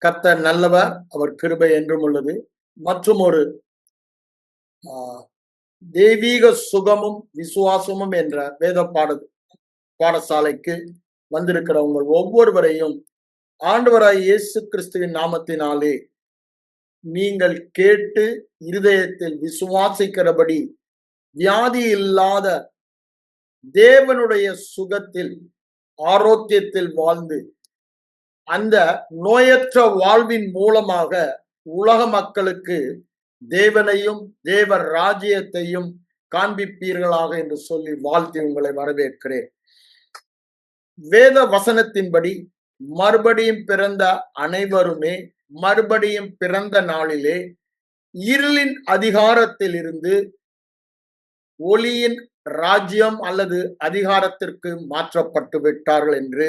கர்த்தர் நல்லவர், அவர் கிருபை என்றும் உள்ளது. மற்றும் ஒரு தெய்வீக சுகமும் விசுவாசமும் என்ற வேத பாடசாலைக்கு வந்திருக்கிற உங்கள் ஒவ்வொருவரையும் ஆண்டவராய் இயேசு கிறிஸ்துவின் நாமத்தினாலே நீங்கள் கேட்டு இருதயத்தில் விசுவாசிக்கிறபடி வியாதி இல்லாத தேவனுடைய சுகத்தில் ஆரோக்கியத்தில் வாழ்ந்து அந்த நோயற்ற வாழ்வின் மூலமாக உலக மக்களுக்கு தேவனையும் தேவ ராஜ்யத்தையும் காண்பிப்பீர்களாக என்று சொல்லி வாழ்த்தி உங்களை வரவேற்கிறேன். வேத வசனத்தின்படி மறுபடியும் பிறந்த அனைவருமே மறுபடியும் பிறந்த நாளிலே இருளின் அதிகாரத்தில் இருந்து ஒளியின் ராஜ்யம் அல்லது அதிகாரத்திற்கு மாற்றப்பட்டு விட்டார்கள் என்று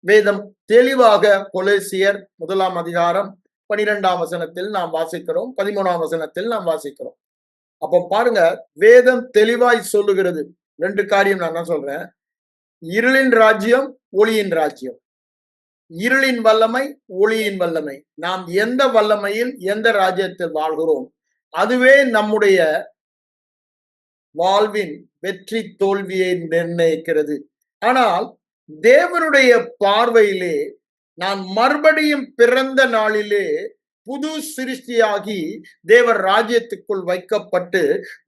வேதம் தெளிவாக கொலேசியர் 1 அதிகாரம் 12 வசனத்தில் நாம் வாசிக்கிறோம், 13 வசனத்தில் நாம் வாசிக்கிறோம். அப்ப பாருங்க, வேதம் தெளிவாய் சொல்லுகிறது. 2 காரியம் நான் என்ன சொல்றேன், இருளின் ராஜ்யம், ஒளியின் ராஜ்யம். இருளின் வல்லமை, ஒளியின் வல்லமை. நாம் எந்த வல்லமையில் எந்த ராஜ்யத்தில் வாழ்கிறோம், அதுவே நம்முடைய வாழ்வின் வெற்றி தோல்வியை நிர்ணயிக்கிறது. ஆனால் தேவனுடைய பார்வையிலே நான் மறுபடியும் பிறந்த நாளிலே புது சிருஷ்டியாகி தேவர் ராஜ்யத்துக்குள் வைக்கப்பட்டு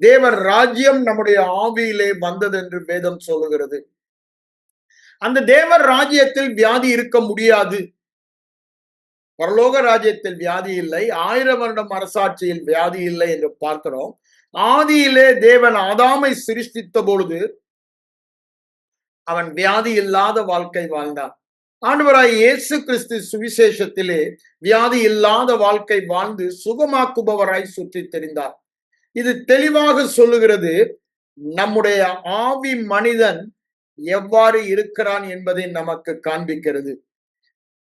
தேவர் ராஜ்யம் நம்முடைய ஆவியிலே வந்தது என்று வேதம் சொல்லுகிறது. அந்த தேவர் ராஜ்யத்தில் வியாதி இருக்க முடியாது. பரலோக ராஜ்யத்தில் வியாதி இல்லை, 1000 வருடம் அரசாட்சியில் வியாதி இல்லை என்று பார்க்கிறோம். ஆதியிலே தேவன் ஆதாமை சிருஷ்டித்த பொழுது அவன் வியாதி இல்லாத வாழ்க்கை வாழ்ந்தான். ஆண்டவராய் இயேசு கிறிஸ்து சுவிசேஷத்திலே வியாதி இல்லாத வாழ்க்கை வாழ்ந்து சுகமாக்குபவராய் சுற்றி தெரிந்தார். இது தெளிவாக சொல்லுகிறது நம்முடைய ஆவி மனிதன் எவ்வாறு இருக்கிறான் என்பதை நமக்கு காண்பிக்கிறது.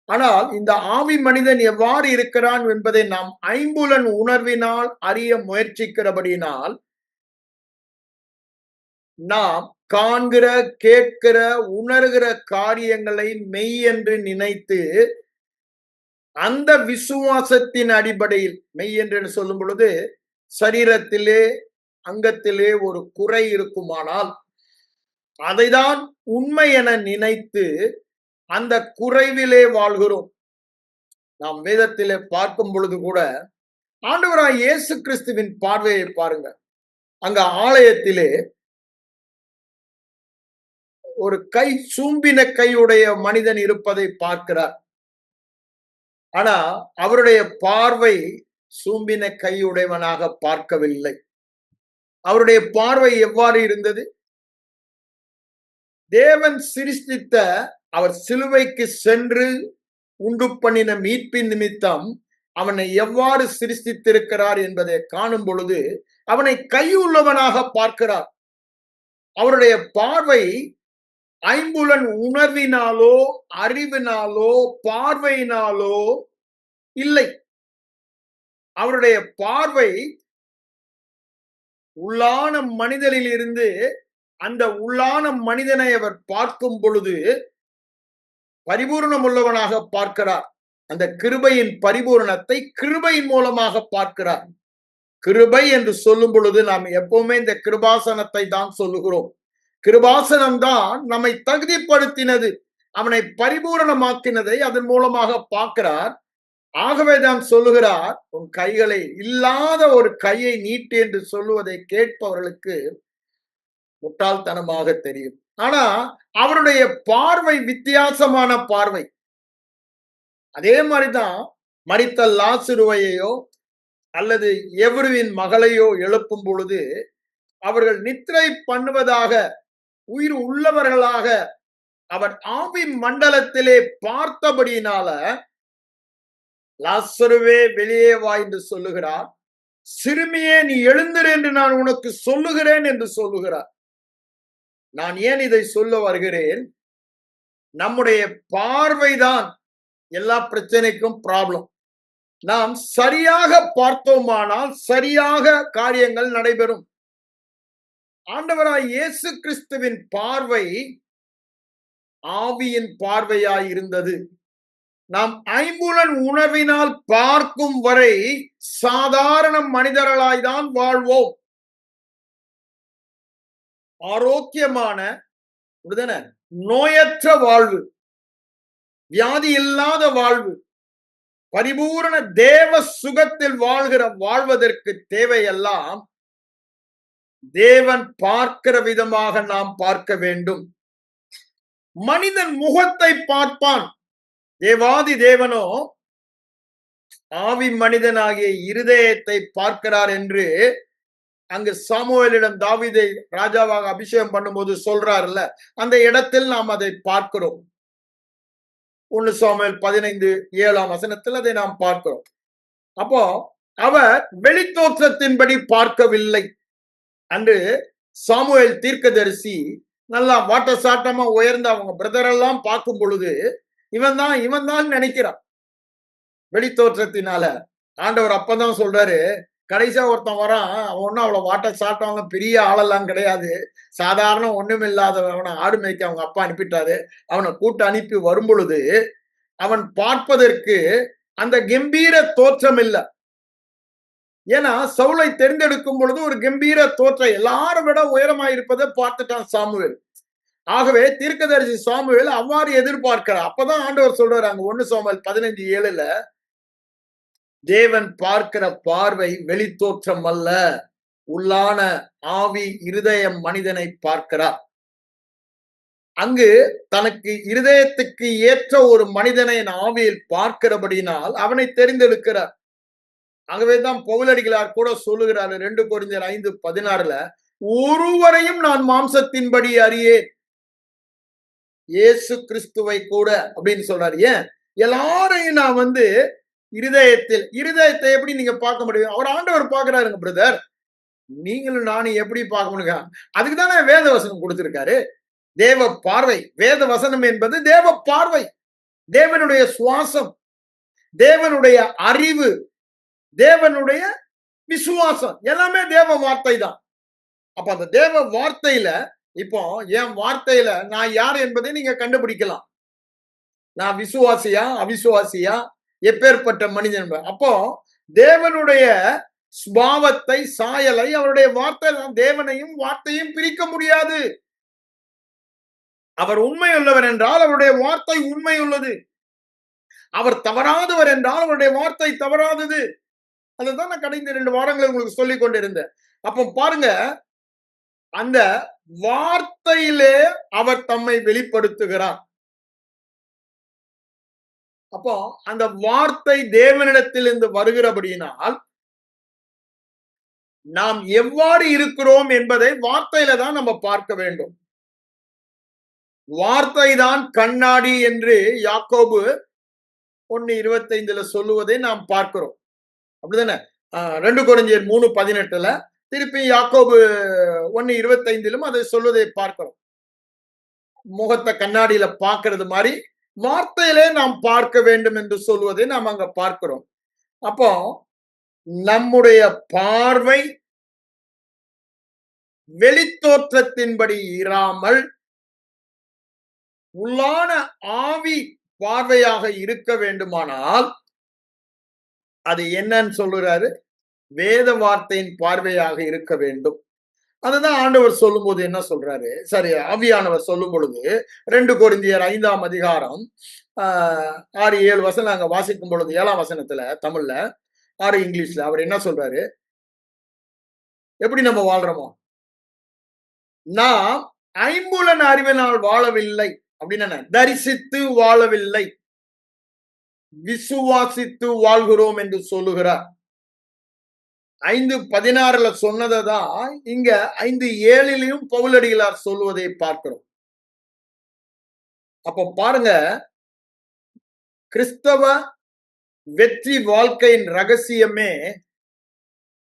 ஆனால் இந்த ஆவி மனிதன் எவ்வாறு இருக்கிறான் என்பதை நாம் ஐம்புலன் உணர்வினால் அறிய முயற்சிக்கிறபடியினால் நாம் காண்கிற, கேட்கிற, உணர்கிற காரியங்களை மெய் என்று நினைத்து அந்த விசுவாசத்தின் அடிப்படையில், மெய் என்று சொல்லும் பொழுது சரீரத்திலே அங்கத்திலே ஒரு குறை இருக்குமானால் அதைதான் உண்மை என நினைத்து அந்த குறைவிலே வாழ்கிறோம். நாம் வேதத்திலே பார்க்கும் பொழுது கூட ஆண்டவராய் இயேசு கிறிஸ்துவின் பார்வையை பாருங்க. அங்க ஆலயத்திலே ஒரு கை சூம்பின கையுடைய மனிதன் இருப்பதை பார்க்கிறார். ஆனா அவருடைய பார்வை சூம்பின கையுடையவனாக பார்க்கவில்லை. அவருடைய பார்வை எவ்வாறு இருந்தது? தேவன் சிருஷ்டித்த அவர் சிலுவைக்கு சென்று உண்டு பண்ணின மீட்பின் நிமித்தம் அவனை எவ்வாறு சிருஷ்டித்திருக்கிறார் என்பதை காணும் பொழுது அவனை கையுள்ளவனாக பார்க்கிறார். அவருடைய பார்வை ஐம்புலன் உணர்வினாலோ அறிவினாலோ பார்வையினாலோ இல்லை. அவருடைய பார்வை உள்ளான மனிதனில் இருந்து அந்த உள்ளான மனிதனை அவர் பார்க்கும் பொழுது பரிபூர்ணம் உள்ளவனாக பார்க்கிறார். அந்த கிருபையின் பரிபூரணத்தை கிருபையின் மூலமாக பார்க்கிறார். கிருபை என்று சொல்லும் பொழுது நாம் எப்பவுமே இந்த கிருபாசனத்தை தான் சொல்லுகிறோம். கிருபாசனம் தான் நம்மை தகுதிப்படுத்தினது, அவனை பரிபூரணமாக்கினதை அதன் மூலமாக பார்க்கிறார். ஆகவேதான் சொல்லுகிறார், உன் கைகளை இல்லாத ஒரு கையை நீட்டு என்று சொல்லுவதை கேட்பவர்களுக்கு முட்டாள்தனமாக தெரியும். ஆனா அவருடைய பார்வை வித்தியாசமான பார்வை. அதே மாதிரிதான் மரித்த லாசருவையோ அல்லது எவருவின் மகளையோ எழுப்பும் பொழுது அவர்கள் நித்திரை பண்ணுவதாக உயிர் உள்ளவர்களாக அவர் ஆவி மண்டலத்திலே பார்த்தபடியினால லாசருவே வெளியே வா என்று சொல்லுகிறார். சிறுமியே நீ எழுந்திரு என்று நான் உனக்கு சொல்லுகிறேன் என்று சொல்லுகிறார். நான் ஏன் இதை சொல்ல வருகிறேன்? நம்முடைய பார்வைதான் எல்லா பிரச்சனைக்கும் ப்ராப்ளம். நாம் சரியாக பார்த்தோமானால் சரியாக காரியங்கள் நடைபெறும். ஆண்டவராய் இயேசு கிறிஸ்துவின் பார்வை ஆவியின் பார்வையாய் இருந்தது. நாம் ஐம்புலன் உணர்வினால் பார்க்கும் வரை சாதாரண மனிதர்களாய்தான் வாழ்வோம். ஆரோக்கியமான நோயற்ற வாழ்வு, வியாதி இல்லாத வாழ்வு, பரிபூரண தேவ சுகத்தில் வாழ்வதற்கு தேவையெல்லாம் தேவன் பார்க்கிற விதமாக நாம் பார்க்க வேண்டும். மனிதன் முகத்தை பார்ப்பான், தேவாதி தேவனோ ஆவி மனிதனாகிய இருதயத்தை பார்க்கிறார் என்று அங்கு சாமுவேலிடம் தாவீதை ராஜாவாக அபிஷேகம் பண்ணும்போது சொல்றாருல்ல, அந்த இடத்தில் நாம் அதை பார்க்கிறோம். 1 சாமுவேல் 15:7 அதை நாம் பார்க்கிறோம். அப்போ அவர் வெளித்தோற்றத்தின்படி பார்க்கவில்லை. அன்று சாமுவேல் தீர்க்கதரிசி நல்லா வாட்ட சாட்டமா உயர்ந்த அவங்க பிரதர் எல்லாம் பார்க்கும் பொழுது இவன் தான் நினைக்கிறான். வெளித்தோற்றத்தினால ஆண்டவர் அப்பதான் சொல்றாரு, கடைசியா ஒருத்தன் வரான், அவன் ஒன்னும் அவ்வளவு வாட்ட சாட்டவங்க பெரிய ஆளெல்லாம் கிடையாது, சாதாரண ஒண்ணும் இல்லாதவனை ஆடு மேய்க்க அவங்க அப்பா அனுப்பிட்டாரு. அவனை கூட்டு அனுப்பி வரும் பொழுது அவன் பார்ப்பதற்கு அந்த கம்பீர தோற்றம் இல்லை. ஏன்னா சவுலை தெரிந்தெடுக்கும் பொழுது ஒரு கம்பீர தோற்றம், எல்லாரும் விட உயரமாயிருப்பதை பார்த்துட்டான் சாமுவேல். ஆகவே தீர்க்கதரிசி சாமுவேல் அவ்வாறு எதிர்பார்க்கிறார். அப்பதான் ஆண்டவர் சொல்றாரு அங்க 1 சாமுவேல் 15:7 தேவன் பார்க்கிற பார்வை வெளித்தோற்றம் அல்ல, உள்ளான ஆவி இருதயம் மனிதனை பார்க்கிறார். அங்கு தனக்கு இருதயத்துக்கு ஏற்ற ஒரு மனிதனை ஆவியில் பார்க்கிறபடினால் அவனை தெரிந்தெடுக்கிறார். ஆகவேதான் பவுலடிகளார் கூட சொல்லுகிறார் 2 கொரிந்தியர் 5:16 ஒருவரையும் நான் மாம்சத்தின்படி அறியேன், இயேசு கிறிஸ்துவை கூட அப்படின்னு சொல்றாரு. ஏன்? எல்லாரையும் நான் இருதயத்தை எப்படி நீங்க பார்க்க முடியும்? அவர் ஆண்டவர் பார்க்கிறாருங்க பிரதர், நீங்களும் நானும் எப்படி பார்க்க முடியும்? அதுக்குதானே வேத வசனம் கொடுத்திருக்காரு. தேவ பார்வை, வேத வசனம் என்பது தேவ பார்வை, தேவனுடைய சுவாசம், தேவனுடைய அறிவு, தேவனுடைய விசுவாசம், எல்லாமே தேவ வார்த்தை தான். அப்ப அந்த தேவ வார்த்தையில இப்போ என் வார்த்தையில நான் யார் என்பதை நீங்க கண்டுபிடிக்கலாம். நான் விசுவாசியா அவிசுவாசியா, எப்பேற்பட்ட மனிதன். அப்போ தேவனுடைய சுபாவத்தை, சாயலை, அவருடைய வார்த்தை, தேவனையும் வார்த்தையும் பிரிக்க முடியாது. அவர் உண்மை உள்ளவர் என்றால் அவருடைய வார்த்தை உண்மை உள்ளது. அவர் தவறாதவர் என்றால் அவருடைய வார்த்தை தவறாதது. அதுதான் நான் கடைந்த 2 வாரங்களை உங்களுக்கு சொல்லிக் கொண்டிருந்தேன். அப்போ பாருங்க, அந்த வார்த்தையிலே அவர் தம்மை வெளிப்படுத்துகிறார். அப்போ அந்த வார்த்தை தேவனிடத்திலிருந்து வருகிறபடியினால் நாம் எவ்வாறு இருக்கிறோம் என்பதை வார்த்தையில தான் நம்ம பார்க்க வேண்டும். வார்த்தை தான் கண்ணாடி என்று யாக்கோபு 1:25 சொல்லுவதை நாம் பார்க்கிறோம். அப்படிதானே? 2 கொரிந்தியர் 3:18 திருப்பி யாக்கோபு 1:25 அதை சொல்வதை பார்க்கிறோம். முகத்தை கண்ணாடியில பார்க்கிறது மாதிரி வார்த்தையிலே நாம் பார்க்க வேண்டும் என்று சொல்வதை நாம் அங்க பார்க்கிறோம். அப்போ நம்முடைய பார்வை வெளித்தோற்றத்தின்படி இராமல் உள்ளான ஆவி பார்வையாக இருக்க வேண்டுமானால் அது என்னன்னு சொல்லுறாரு? வேத வார்த்தையின் பார்வையாக இருக்க வேண்டும். அதுதான் ஆண்டவர் சொல்லும் போது என்ன சொல்றாரு? சரி, ஆவியானவர் சொல்லும் பொழுது 2 கொரிந்தியர் 5 6-7 அங்க வாசிக்கும் பொழுது 7 தமிழ்ல, 6 இங்கிலீஷ்ல அவர் என்ன சொல்றாரு? எப்படி நம்ம வாழ்றோமோ, நாம் ஐம்புலன் அறிவினால் வாழவில்லை அப்படின்னு தரிசித்து வாழவில்லை, விசுவாசித்து வாழ்கிறோம் என்று சொல்லுகிறார். 5:16 சொன்னதான் இங்க 5:7 பவுலடிகளார் சொல்லுவதை பார்க்கிறோம். அப்ப பாருங்க, கிறிஸ்தவ வெற்றி வாழ்க்கையின் ரகசியமே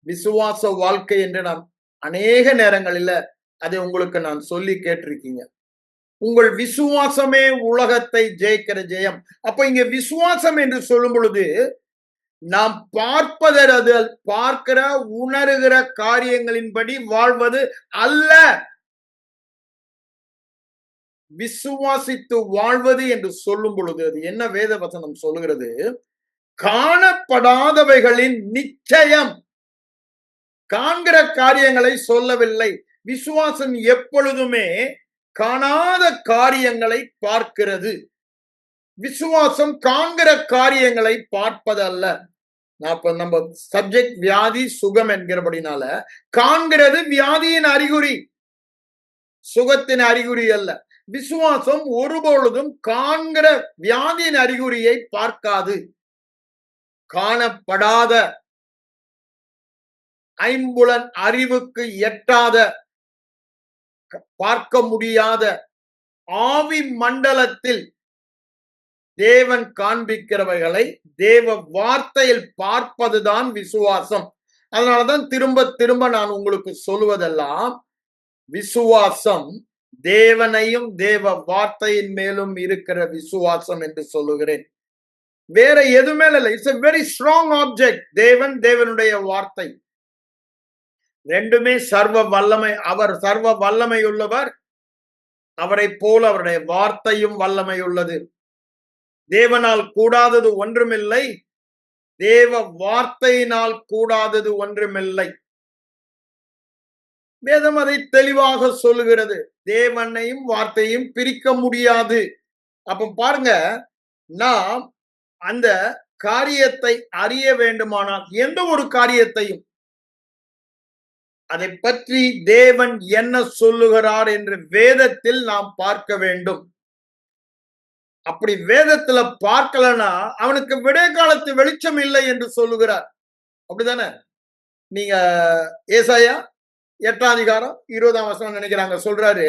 விசுவாச வாழ்க்கை என்று நாம் அநேக நேரங்களில அதை உங்களுக்கு நான் சொல்லி கேட்டிருக்கீங்க. உங்கள் விசுவாசமே உலகத்தை ஜெயிக்கிற ஜெயம். அப்ப இங்க விசுவாசம் என்று சொல்லும் பொழுது நாம் பார்க்கிற உணர்கிற காரியங்களின்படி வாழ்வது அல்ல. விசுவாசித்து வாழ்வது என்று சொல்லும் பொழுது அது என்ன வேத வசனம் சொல்லுகிறது? காணப்படாதவைகளின் நிச்சயம். காண்கிற காரியங்களை சொல்லவில்லை. விசுவாசம் எப்பொழுதுமே காணாத காரியங்களை பார்க்கிறது. விசுவாசம் காண்கிற காரியங்களை பார்ப்பதல்ல. நம்ம சப்ஜெக்ட் வியாதி சுகம் என்கிறபடினால காண்கிறது வியாதியின் அறிகுறி, சுகத்தின் அறிகுறி அல்ல. விசுவாசம் ஒருபொழுதும் காண்கிற வியாதியின் அறிகுறியை பார்க்காது. காணப்படாத, ஐம்புலன் அறிவுக்கு எட்டாத, பார்க்க முடியாத ஆவி மண்டலத்தில் தேவன் காண்பிக்கிறவைகளை தேவ வார்த்தையில் பார்ப்பதுதான் விசுவாசம். அதனாலதான் திரும்ப திரும்ப நான் உங்களுக்கு சொல்லுவதெல்லாம் விசுவாசம் தேவனையும் தேவ வார்த்தையின் மேலும் இருக்கிற விசுவாசம் என்று சொல்லுகிறேன். வேற எதுவுமே இல்லை. It's a very strong object. தேவன், தேவனுடைய வார்த்தை ரெண்டுமே சர்வ வல்லமை. அவர் சர்வ வல்லமை உள்ளவர். அவரை போல அவருடைய வார்த்தையும் வல்லமை உள்ளது. தேவனால் கூடாதது ஒன்றுமில்லை. தேவ வார்த்தையினால் கூடாதது ஒன்றுமில்லை. வேதம் அதை தெளிவாக சொல்லுகிறது. தேவனையும் வார்த்தையும் பிரிக்க முடியாது. அப்ப பாருங்க, நாம் அந்த காரியத்தை அறிய வேண்டுமானால் எந்த ஒரு காரியத்தையும் அதை பற்றி தேவன் என்ன சொல்லுகிறார் என்று வேதத்தில் நாம் பார்க்க வேண்டும். அப்படி வேதத்துல பார்க்கலனா அவனுக்கு விடை காலத்து வெளிச்சம் இல்லை என்று சொல்லுகிறார். அப்படிதானே? நீங்க ஏசாயா 8ஆம் அதிகாரம் 20ஆம் வசனம் நினைக்கிறாங்க சொல்றாரு,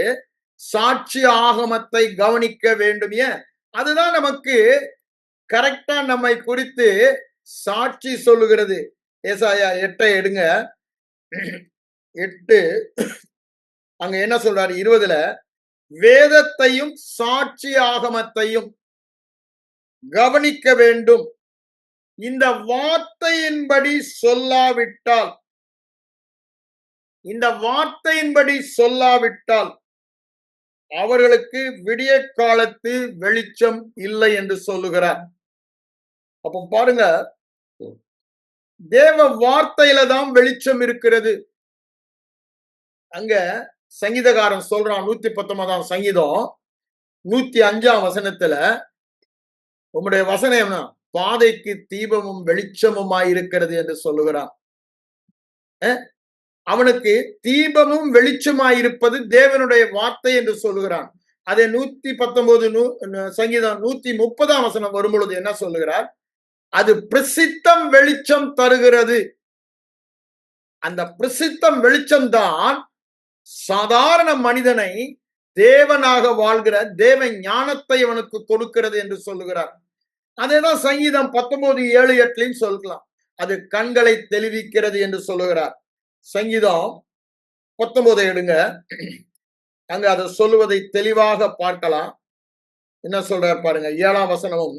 சாட்சி ஆகமத்தை கவனிக்க வேண்டும். ஏன்? அதுதான் நமக்கு கரெக்டா நம்மை குறித்து சாட்சி சொல்லுகிறது. ஏசாயா 8 எடுங்க. 8 அங்க என்ன சொல்றாரு? 20ல வேதத்தையும் சாட்சி ஆகமத்தையும் கவனிக்க வேண்டும். இந்த வார்த்தையின்படி சொல்லாவிட்டால், இந்த வார்த்தையின்படி சொல்லாவிட்டால் அவர்களுக்கு விடிய காலத்து வெளிச்சம் இல்லை என்று சொல்லுகிறார். அப்ப பாருங்க, தேவ வார்த்தையில தான் வெளிச்சம் இருக்கிறது. அங்க சங்கீதக்காரன் சொல்றான், 119ஆம் சங்கீதம் 105ஆம் வசனத்துல, உம்முடைய வசனம் பாதைக்கு தீபமும் வெளிச்சமுமாய் இருக்கிறது என்று சொல்லுகிறான். அவனுக்கு தீபமும் வெளிச்சமாய் இருப்பது தேவனுடைய வார்த்தை என்று சொல்லுகிறான். அதே 119 சங்கீதம் 130ஆம் வசனம் வரும் பொழுது என்ன சொல்லுகிறார்? அது பிரசித்தம் வெளிச்சம் தருகிறது. அந்த பிரசித்தம் வெளிச்சம் தான் சாதாரண மனிதனை தேவனாக வாழ்கிற தேவ ஞானத்தை அவனுக்கு கொடுக்கிறது என்று சொல்லுகிறார். அதேதான் சங்கீதம் 19:7-8 சொல்லலாம். அது கண்களை தெளிவிக்கிறது என்று சொல்லுகிறார். சங்கீதம் 19 எடுங்க. அங்க அதை சொல்லுவதை தெளிவாக பார்க்கலாம். என்ன சொல்றார் பாருங்க. 7ஆம் வசனமும்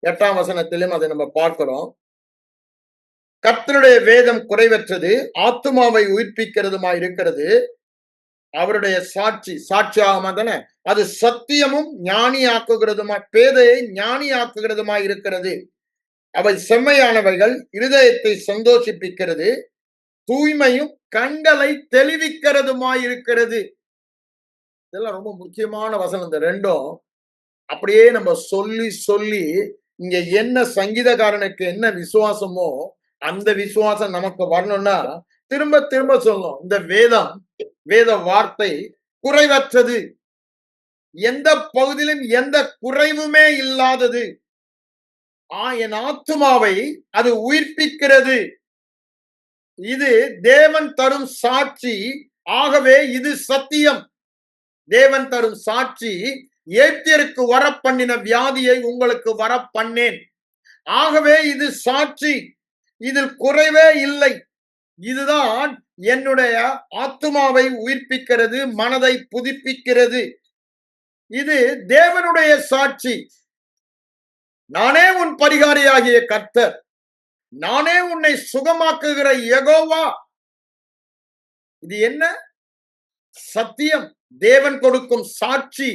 8ஆம் வசனத்திலும் அதை நம்ம பார்க்கிறோம். கர்த்தருடைய வேதம் குறைவற்றது, ஆத்துமாவை உயிர்ப்பிக்கிறதுமா இருக்கிறது. அவருடைய சாட்சியாகமா தானே, அது சத்தியமும் ஞானியாக்குகிறதுமா, பேதையை ஞானியாக்குகிறதுமா இருக்கிறது. அவை செம்மையானவைகள், இருதயத்தை சந்தோஷிப்பிக்கிறது, தூய்மையும் கண்களை தெளிவிக்கிறதுமாய் இருக்கிறது. இதெல்லாம் ரொம்ப முக்கியமான வசனம். இந்த ரெண்டும் அப்படியே நம்ம சொல்லி சொல்லி இங்க என்ன சங்கீதக்காரனுக்கு என்ன விசுவாசமோ அந்த விசுவாசம் நமக்கு வரணும்னா திரும்ப திரும்ப சொல்லணும். இந்த வேத வார்த்தை குறைவற்றது, எந்த பகுதியிலும் எந்த குறைவுமே இல்லாதது. என் ஆத்துமாவை அது உயிர்ப்பிக்கிறது. இது தேவன் தரும் சாட்சி. ஆகவே இது சத்தியம். தேவன் தரும் சாட்சி. ஏத்தியருக்கு வர பண்ணின வியாதியை உங்களுக்கு வர பண்ணேன். ஆகவே இது சாட்சி. இதில் குறைவே இல்லை. இதுதான் என்னுடைய ஆத்துமாவை உயிர்ப்பிக்கிறது, மனதை புதுப்பிக்கிறது. இது தேவனுடைய சாட்சி. நானே உன் பரிகாரியாகிய கர்த்தர், நானே உன்னை சுகமாக்குகிற யெகோவா. இது என்ன? சத்தியம். தேவன் கொடுக்கும் சாட்சி.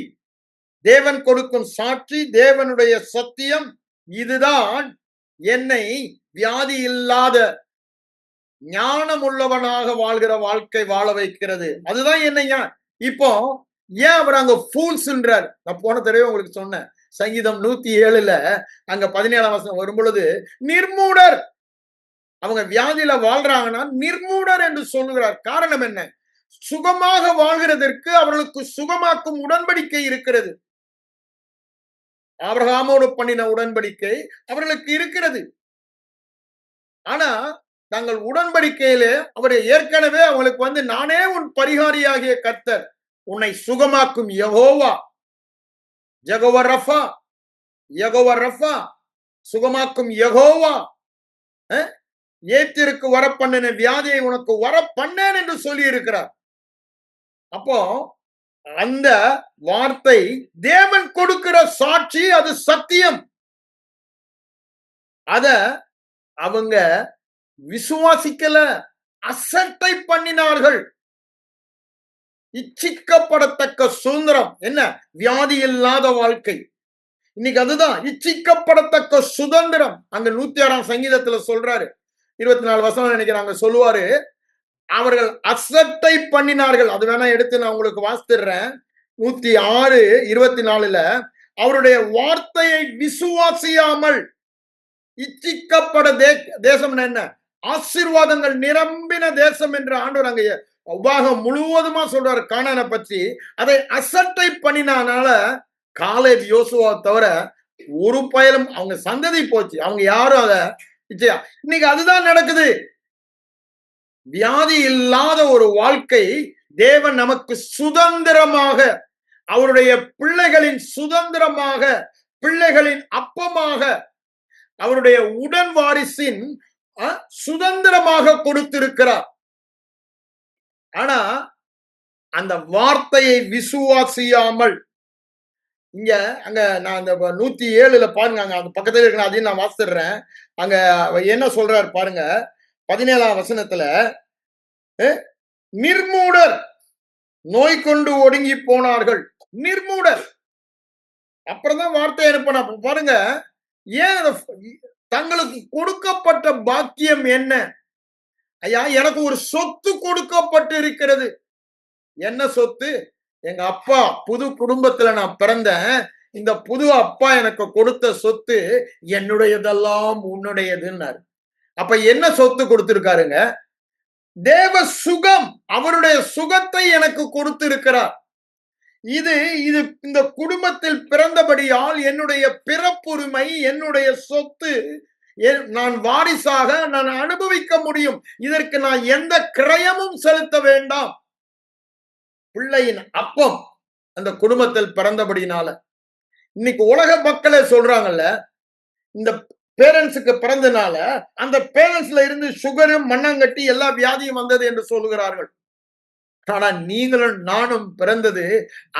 தேவன் கொடுக்கும் சாட்சி, தேவனுடைய சத்தியம், இதுதான் என்னை வியாதி இல்லாத ஞானம் உள்ளவனாக வாழ்கிற வாழ்க்கை வாழ வைக்கிறது. அதுதான் என்னையா இப்போ ஏன் அவர் அங்க ஃபூல்ஸ்ன்றார்? நான் போன தடவை உங்களுக்கு சொன்னேன், சங்கீதம் 107ல அங்க 17ஆம் வசனம் வரும் பொழுது நிர்மூடர், அவங்க வியாதியில வாழ்றாங்கன்னா நிர்மூடர் என்று சொல்லுகிறார். காரணம் என்ன? சுகமாக வாழ்கிறதற்கு அவர்களுக்கு சுகமாக்கும் உடன்படிக்கை இருக்கிறது. ஆபிரகாமோடு பண்ணின உடன்படிக்கை அவர்களுக்கு இருக்கிறது. ஆனா தங்கள் உடன்படிக்கையிலே அவர் ஏற்கனவே அவங்களுக்கு நானே உன் பரிகாரியாகிய கர்த்தர், உன்னை சுகமாக்கும் யெகோவா, யெகோவா ரஃபா, யெகோவா ரஃபா, சுகமாக்கும் யெகோவா, ஏத்திற்கு வர பண்ணின வியாதியை உனக்கு வர பண்ணேன் என்று சொல்லி இருக்கிறார். அப்போ அந்த வார்த்தை தேவன் கொடுக்கிற சாட்சி, அது சத்தியம். அத அவங்க விசுவாசிக்கல, அசட்டை பண்ணினார்கள். இச்சிக்கப்படத்தக்க சுதந்திரம் என்ன? வியாதி இல்லாத வாழ்க்கை. இன்னைக்கு அதுதான் இச்சிக்கப்படத்தக்க சுதந்திரம். அங்க 106ஆம் சங்கீதத்துல சொல்றாரு, 24 வசனம் நினைக்கிறாங்க, சொல்லுவாரு, அவர்கள் அசட்டை பண்ணினார்கள். அது வேணா எடுத்து நான் உங்களுக்கு வாசித்துறேன். 106:24ல அவருடைய வார்த்தையை விசுவாசியாமல், இச்சிக்கப்பட தேசம் என்ன? ஆசீர்வாதங்கள் நிரம்பின தேசம் என்று ஆண்டவர் அங்க உபாகம் முழுவதுமா சொல்றாரு கானானை பற்றி. அதை அசட்டை பண்ணினால காலேப் யோசுவா தவிர ஒரு பயலும் அவங்க சந்ததி போச்சு. அவங்க யாரும் அத இன்னைக்கு அதுதான் நடக்குது. வியாதி இல்லாத ஒரு வாழ்க்கை தேவன் நமக்கு சுதந்திரமாக, அவருடைய பிள்ளைகளின் சுதந்திரமாக, பிள்ளைகளின் அப்பமாக, அவருடைய உடன் வாரிசின் சுதந்திரமாக கொடுத்திருக்கிறார். ஆனா அந்த வார்த்தையை விசுவாசியாமல், இங்க அங்க நான் அந்த 107ல பாருங்க, அங்க அந்த பக்கத்துல இருக்கிற அதையும் நான் வாசிடுறேன். அங்க என்ன சொல்றாரு பாருங்க, 17ஆம் வசனத்துல, நிர்மூடர் நோய் கொண்டு ஒடுங்கி போனார்கள். நிர்மூடர். அப்புறம் தான் வார்த்தை அனுப்பின பாருங்க. ஏன் தங்களுக்கு கொடுக்கப்பட்ட பாக்கியம் என்ன? ஐயா, எனக்கு ஒரு சொத்து கொடுக்கப்பட்டு இருக்கிறது. என்ன சொத்து? எங்க அப்பா புது குடும்பத்துல நான் பிறந்தேன். இந்த புது அப்பா எனக்கு கொடுத்த சொத்து என்னுடையதெல்லாம் உன்னுடையதுன்னாரு. அப்ப என்ன சொத்து கொடுத்திருக்காருங்க? தேவ சுகம், அவருடைய சுகத்தை எனக்கு கொடுத்திருக்கிறார். இது இந்த குடும்பத்தில் பிறந்தபடியால் என்னுடைய பிறப்புரிமை, என்னுடைய சொத்து, நான் வாரிசாக நான் அனுபவிக்க முடியும். இதற்கு நான் எந்த கிரயமும் செலுத்த வேண்டாம். பிள்ளையின் அப்பம் அந்த குடும்பத்தில் பிறந்தபடினால. இன்னைக்கு உலக மக்களே சொல்றாங்கல்ல, இந்த பேரண்ட்ஸுக்கு பிறந்தனால அந்த பேரண்ட்ஸ்ல இருந்து சுகரும் மண்ணங்கட்டி எல்லா வியாதியும் வந்தது என்று சொல்லுகிறார்கள். ஆனா நீங்களும் நானும் பிறந்தது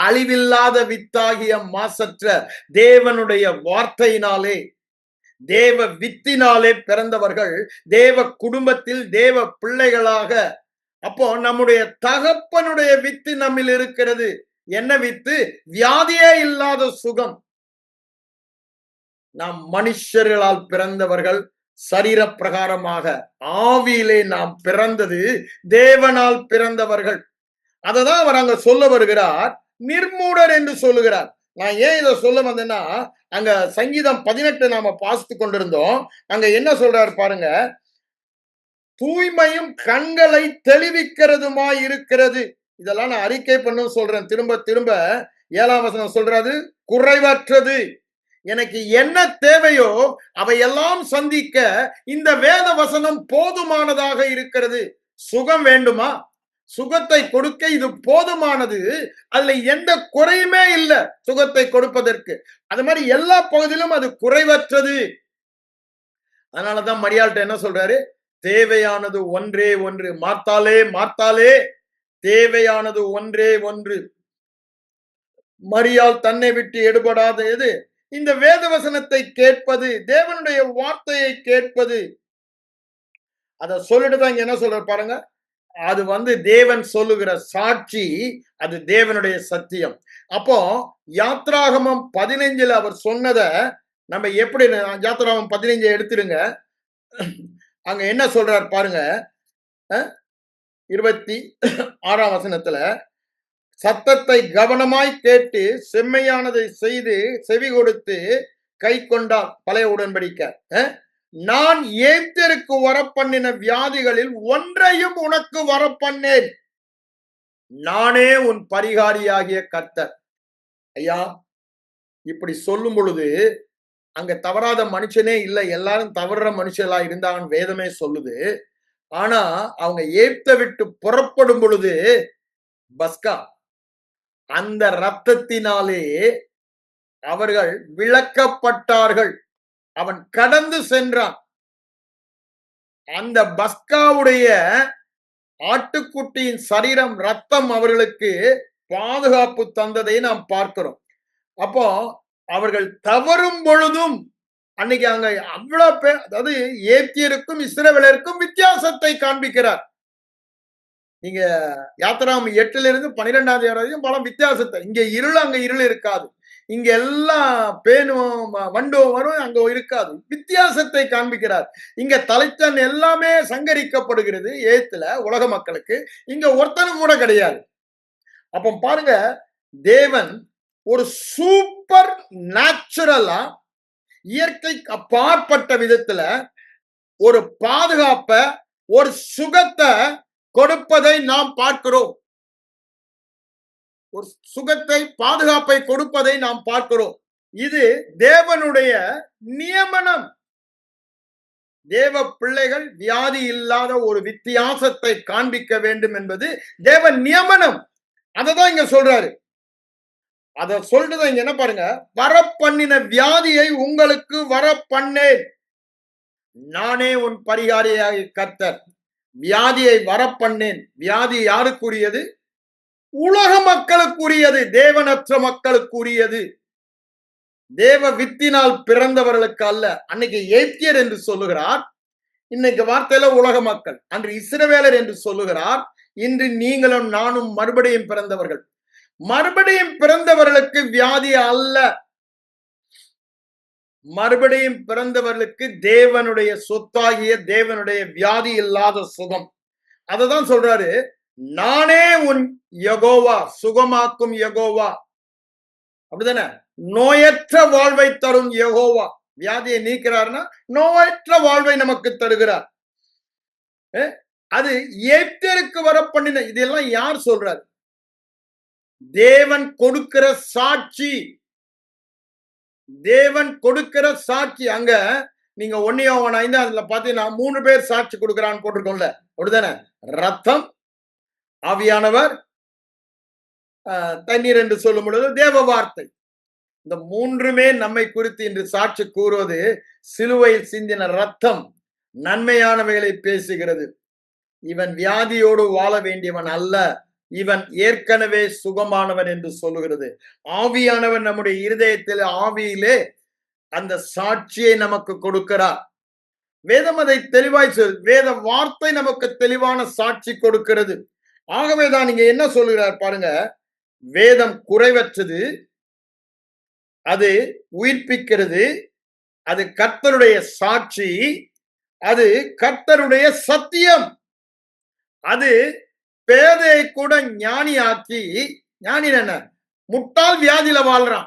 அழிவில்லாத வித்தாகிய மாசற்ற தேவனுடைய வார்த்தையினாலே, தேவ வித்தினாலே பிறந்தவர்கள், தேவ குடும்பத்தில் தேவ பிள்ளைகளாக. அப்போ நம்முடைய தகப்பனுடைய வித்து நம்மில் இருக்கிறது. என்ன வித்து? வியாதியே இல்லாத சுகம். நாம் மனுஷர்களால் பிறந்தவர்கள், சரீர பிரகாரமாக, ஆவியிலே நாம் பிறந்தது தேவனால் பிறந்தவர்கள். அததான் அவர் அங்க சொல்ல வருகிறார், நிர்மூடர் என்று சொல்லுகிறார். நான் ஏன் இதை சொல்ல வந்தேன்னா, அங்க சங்கீதம் 18 நாம வாசித்து கொண்டிருந்தோம். அங்க என்ன சொல்றாரு பாருங்க, தூய்மையும் கண்களை தெளிவிக்கிறதுமாய் இருக்கிறது. இதெல்லாம் நான் அறிக்கை பண்ண சொல்றேன் திரும்ப திரும்ப. 7ஆம் வசனம் சொல்றாரு, குறைவற்றது. எனக்கு என்ன தேவையோ அவையெல்லாம் சந்திக்க இந்த வேத வசனம் போதுமானதாக இருக்கிறது. சுகம் வேண்டுமா? சுகத்தை கொடுக்க இது போதுமானது. அதுல எந்த குறையுமே இல்லை சுகத்தை கொடுப்பதற்கு. அது மாதிரி எல்லா பகுதியிலும் அது குறைவற்றது. அதனாலதான் மரியாள்கிட்ட என்ன சொல்றாரு, தேவையானது ஒன்றே ஒன்று. மார்த்தாலே மார்த்தாலே, தேவையானது ஒன்றே ஒன்று. மரியாள் தன்னை விட்டு எடுபடாத எது? இந்த வேத வசனத்தை கேட்பது, தேவனுடைய வார்த்தையை கேட்பது. அத சொல்லிட்டுதான் இங்க என்ன சொல்ற பாருங்க, அது தேவன் சொல்லுகிற சாட்சி, அது தேவனுடைய சத்தியம். அப்போ யாத்ராகமம் 15 அவர் சொன்னத நம்ம எப்படி யாத்ராகமம் 15 எடுத்துருங்க. அங்க என்ன சொல்றார் பாருங்க. 26ஆம் வசனத்துல சத்தத்தை கவனமாய் கேட்டு செம்மையானதை செய்து செவி கொடுத்து கை கொண்டால் பழைய உடன்படிக்கை. நான் ஏத்தருக்கு வரப்பண்ணின வியாதிகளில் ஒன்றையும் உனக்கு வரப்பண்ணேன், நானே உன் பரிகாரியாகிய கர்த்தர். ஐயா, இப்படி சொல்லும் பொழுது அங்க தவறாத மனுஷனே இல்லை, எல்லாரும் தவறுற மனுஷங்களா இருந்தாங்க வேதமே சொல்லுது. ஆனா அவங்க ஏத்த விட்டு புறப்படும் பொழுது பஸ்கா அந்த ரத்தத்தினாலே அவர்கள் விளக்கப்பட்டார்கள். அவன் கடந்து சென்றான். அந்த பஸ்காவுடைய ஆட்டுக்குட்டியின் சரீரம் ரத்தம் அவர்களுக்கு பாதுகாப்பு தந்ததை நாம் பார்க்கிறோம். அப்போ அவர்கள் தவறும் பொழுதும் அன்னைக்கு அங்க அவ்வளவு பேர், அதாவது ஏத்தியருக்கும் இஸ்ரவேலருக்கும் வித்தியாசத்தை காண்பிக்கிறார். நீங்க யாத்திராம் 8-12 வரைக்கும் பல வித்தியாசத்தை, இங்க இருள் அங்க இருள் இருக்காது, இங்க எல்லாம் பேனும் வண்டும் வரும், அங்க இருக்காது, வித்தியாசத்தை காண்பிக்கிறார். இங்க தலைச்சன் எல்லாமே சங்கரிக்கப்படுகிறது ஏத்துல உலக மக்களுக்கு, இங்க ஒருத்தனும் கூட கிடையாது. அப்ப பாருங்க, தேவன் ஒரு சூப்பர் நேச்சுரலா இயற்கைக்கு அப்பாற்பட்ட விதத்துல ஒரு பாதுகாப்பை ஒரு சுகத்தை கொடுப்பதை நாம் பார்க்கிறோம். ஒரு சுகத்தை பாதுகாப்பை கொடுப்பதை நாம் பார்க்கிறோம். இது தேவனுடைய நியமனம். தேவ பிள்ளைகள் வியாதி இல்லாத ஒரு வித்தியாசத்தை காண்பிக்க வேண்டும் என்பது தேவ நியமனம். அததான் இங்க சொல்றாரு. அத சொல்றது இங்க என்ன பாருங்க, வரப்பண்ணின வியாதியை உங்களுக்கு வரப்பண்ணேன், நானே உன் பரிகாரியாகிய கர்த்தர். வியாதியை வரப்பண்ணேன். வியாதி யாருக்குரியது? உலக மக்களுக்குரியது, தேவனற்ற மக்களுக்குரியது, தேவ வித்தினால் பிறந்தவர்களுக்கு அல்ல. அன்னைக்கு ஏத்தியர் என்று சொல்லுகிறார், இன்னைக்கு வார்த்தையில உலக மக்கள். அன்று இஸ்ரவேலர் என்று சொல்லுகிறார், இன்று நீங்களும் நானும் மறுபடியும் பிறந்தவர்கள். மறுபடியும் பிறந்தவர்களுக்கு வியாதி அல்ல, மறுபடியும் பிறந்தவர்களுக்கு தேவனுடைய சொத்தாகிய தேவனுடைய வியாதி இல்லாத சுகம். அததான் சொல்றாரு, நானே உன் யெகோவா, சுகமாக்கும் யெகோவா. அப்படிதானே? நோயற்ற வாழ்வை தரும் யெகோவா. வியாதியை நீக்கிறார்னா நோயற்ற வாழ்வை நமக்கு தருகிறார். அது ஏத்தருக்கு வர பண்ணின. இதெல்லாம் யார் சொல்றாரு? தேவன் கொடுக்கிற சாட்சி, தேவன் கொடுக்கிற சாட்சி. அங்க நீங்க 1 யோவான் 5 அதுல பாத்தீங்கன்னா 3 பேர் சாட்சி கொடுக்கிறான்னு போட்டிருக்கோம்ல, அப்படிதானே? ரத்தம், ஆவியானவர், தண்ணீர் என்று சொல்லும் பொழுது தேவ வார்த்தை. இந்த 3மே நம்மை குறித்து இன்று சாட்சி கூறுவது. சிலுவையில் சிந்தின ரத்தம் நன்மையானவைகளை பேசுகிறது. இவன் வியாதியோடு வாழ வேண்டியவன் அல்ல, இவன் ஏற்கனவே சுகமானவன் என்று சொல்லுகிறது. ஆவியானவன் நம்முடைய இருதயத்தில் ஆவியிலே அந்த சாட்சியை நமக்கு கொடுக்கிறார். வேதம் அதை தெளிவாய் சொல், வேத வார்த்தை நமக்கு தெளிவான சாட்சி கொடுக்கிறது. ஆகவேதான் நீங்க என்ன சொல்லுகிறார் பாருங்க, வேதம் குறைவற்றது, அது உயிர்ப்பிக்கிறது, அது கர்த்தருடைய சாட்சி, அது கர்த்தருடைய சத்தியம், அது பேதையை கூட ஞானியாக்கி. ஞானி என்ன? முட்டாள் வியாதியில வாழ்றான்,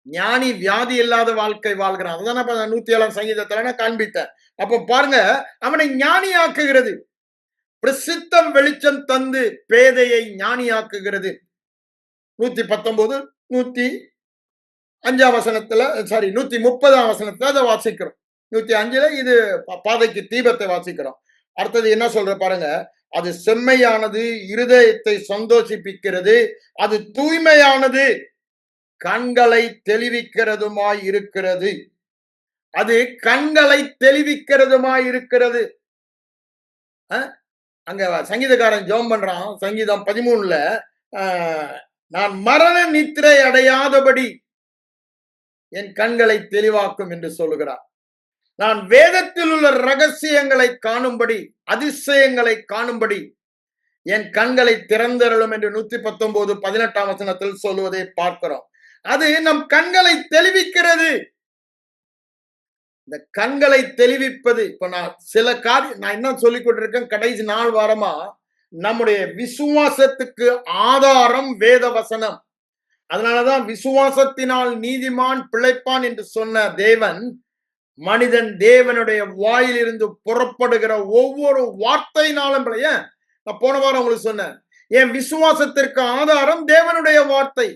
ஞானி வியாதி இல்லாத வாழ்க்கை வாழ்கிறான். அதுதான் 107ஆம் சங்கீதத்துல காண்பித்தேன். அப்ப பாருங்க, அவனை ஞானியாக்குகிறது. பிரசித்தம் வெளிச்சம் தந்து பேதையை ஞானியாக்குகிறது. 119 105ஆம் வசனத்துல, சாரி 130ஆம் வசனத்துல அதை வாசிக்கிறோம். 105ல இது பாதைக்கு தீபத்தை வாசிக்கிறோம். அடுத்தது என்ன சொல்ற பாருங்க, அது செம்மையானது, இருதயத்தை சந்தோஷிப்பிக்கிறது, அது தூய்மையானது, கண்களை தெளிவிக்கிறதுமாய் இருக்கிறது. அது கண்களை தெளிவிக்கிறதுமாய் இருக்கிறது. அங்க சங்கீதக்காரன் ஜெபம் பண்றான், சங்கீதம் 13ல, நான் மரண நித்திரை அடையாதபடி என் கண்களை தெளிவாக்கும் என்று சொல்லுகிறார். நான் வேதத்தில் உள்ள ரகசியங்களை காணும்படி, அதிசயங்களை காணும்படி என் கண்களை திறந்தருளும் என்று 119 18ஆம் வசனத்தில் சொல்லுவதை பார்க்கிறோம். அது நம் கண்களை தெளிவிக்கிறது. இந்த கண்களை தெளிவிப்பது, இப்ப நான் சில காரியம் நான் என்ன சொல்லிக் கொண்டிருக்கேன் கடைசி 4 வாரமா, நம்முடைய விசுவாசத்துக்கு ஆதாரம் வேத வசனம். அதனாலதான் விசுவாசத்தினால் நீதிமான் பிழைப்பான் என்று சொன்ன தேவன், மனிதன் தேவனுடைய வாயிலிருந்து புறப்படுகிற ஒவ்வொரு வார்த்தையினாலும் நான் போன வாரம் உங்களுக்கு சொன்னேன், என் விசுவாசத்திற்கு ஆதாரம் தேவனுடைய வார்த்தை.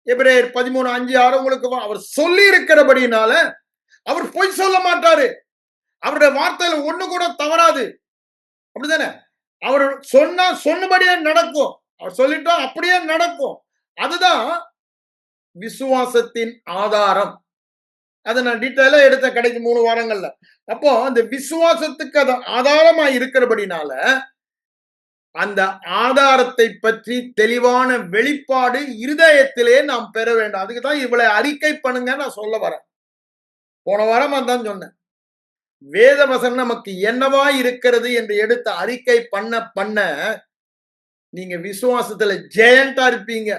எபிரேயர் 13:5-6 உங்களுக்கு அவர் சொல்லி இருக்கிறபடினால அவர் பொய் சொல்ல மாட்டாரு. அவருடைய வார்த்தையில ஒண்ணு கூட தவறாது. அப்படிதானே? அவர் சொன்னா சொன்னபடியே நடக்கும். அவர் சொல்லிட்டா அப்படியே நடக்கும். அதுதான் விசுவாசத்தின் ஆதாரம். அதை நான் டீட்டெயிலா எடுத்த கடைசி 3 வாரங்கள்ல. அப்போ அந்த விசுவாசத்துக்கு அது ஆதாரமா இருக்கிறபடினால அந்த ஆதாரத்தை பற்றி தெளிவான வெளிப்பாடு இருதயத்திலே நாம் பெற வேண்டும். அதுக்குதான் இவளை அறிக்கை பண்ணுங்க நான் சொல்ல வரேன். போன வாரம் அதான் சொன்னேன். வேத வசனம் நமக்கு என்னவா இருக்கிறது என்று எடுத்து அறிக்கை பண்ண நீங்க விசுவாசத்துல ஜெயண்டா இருப்பீங்க.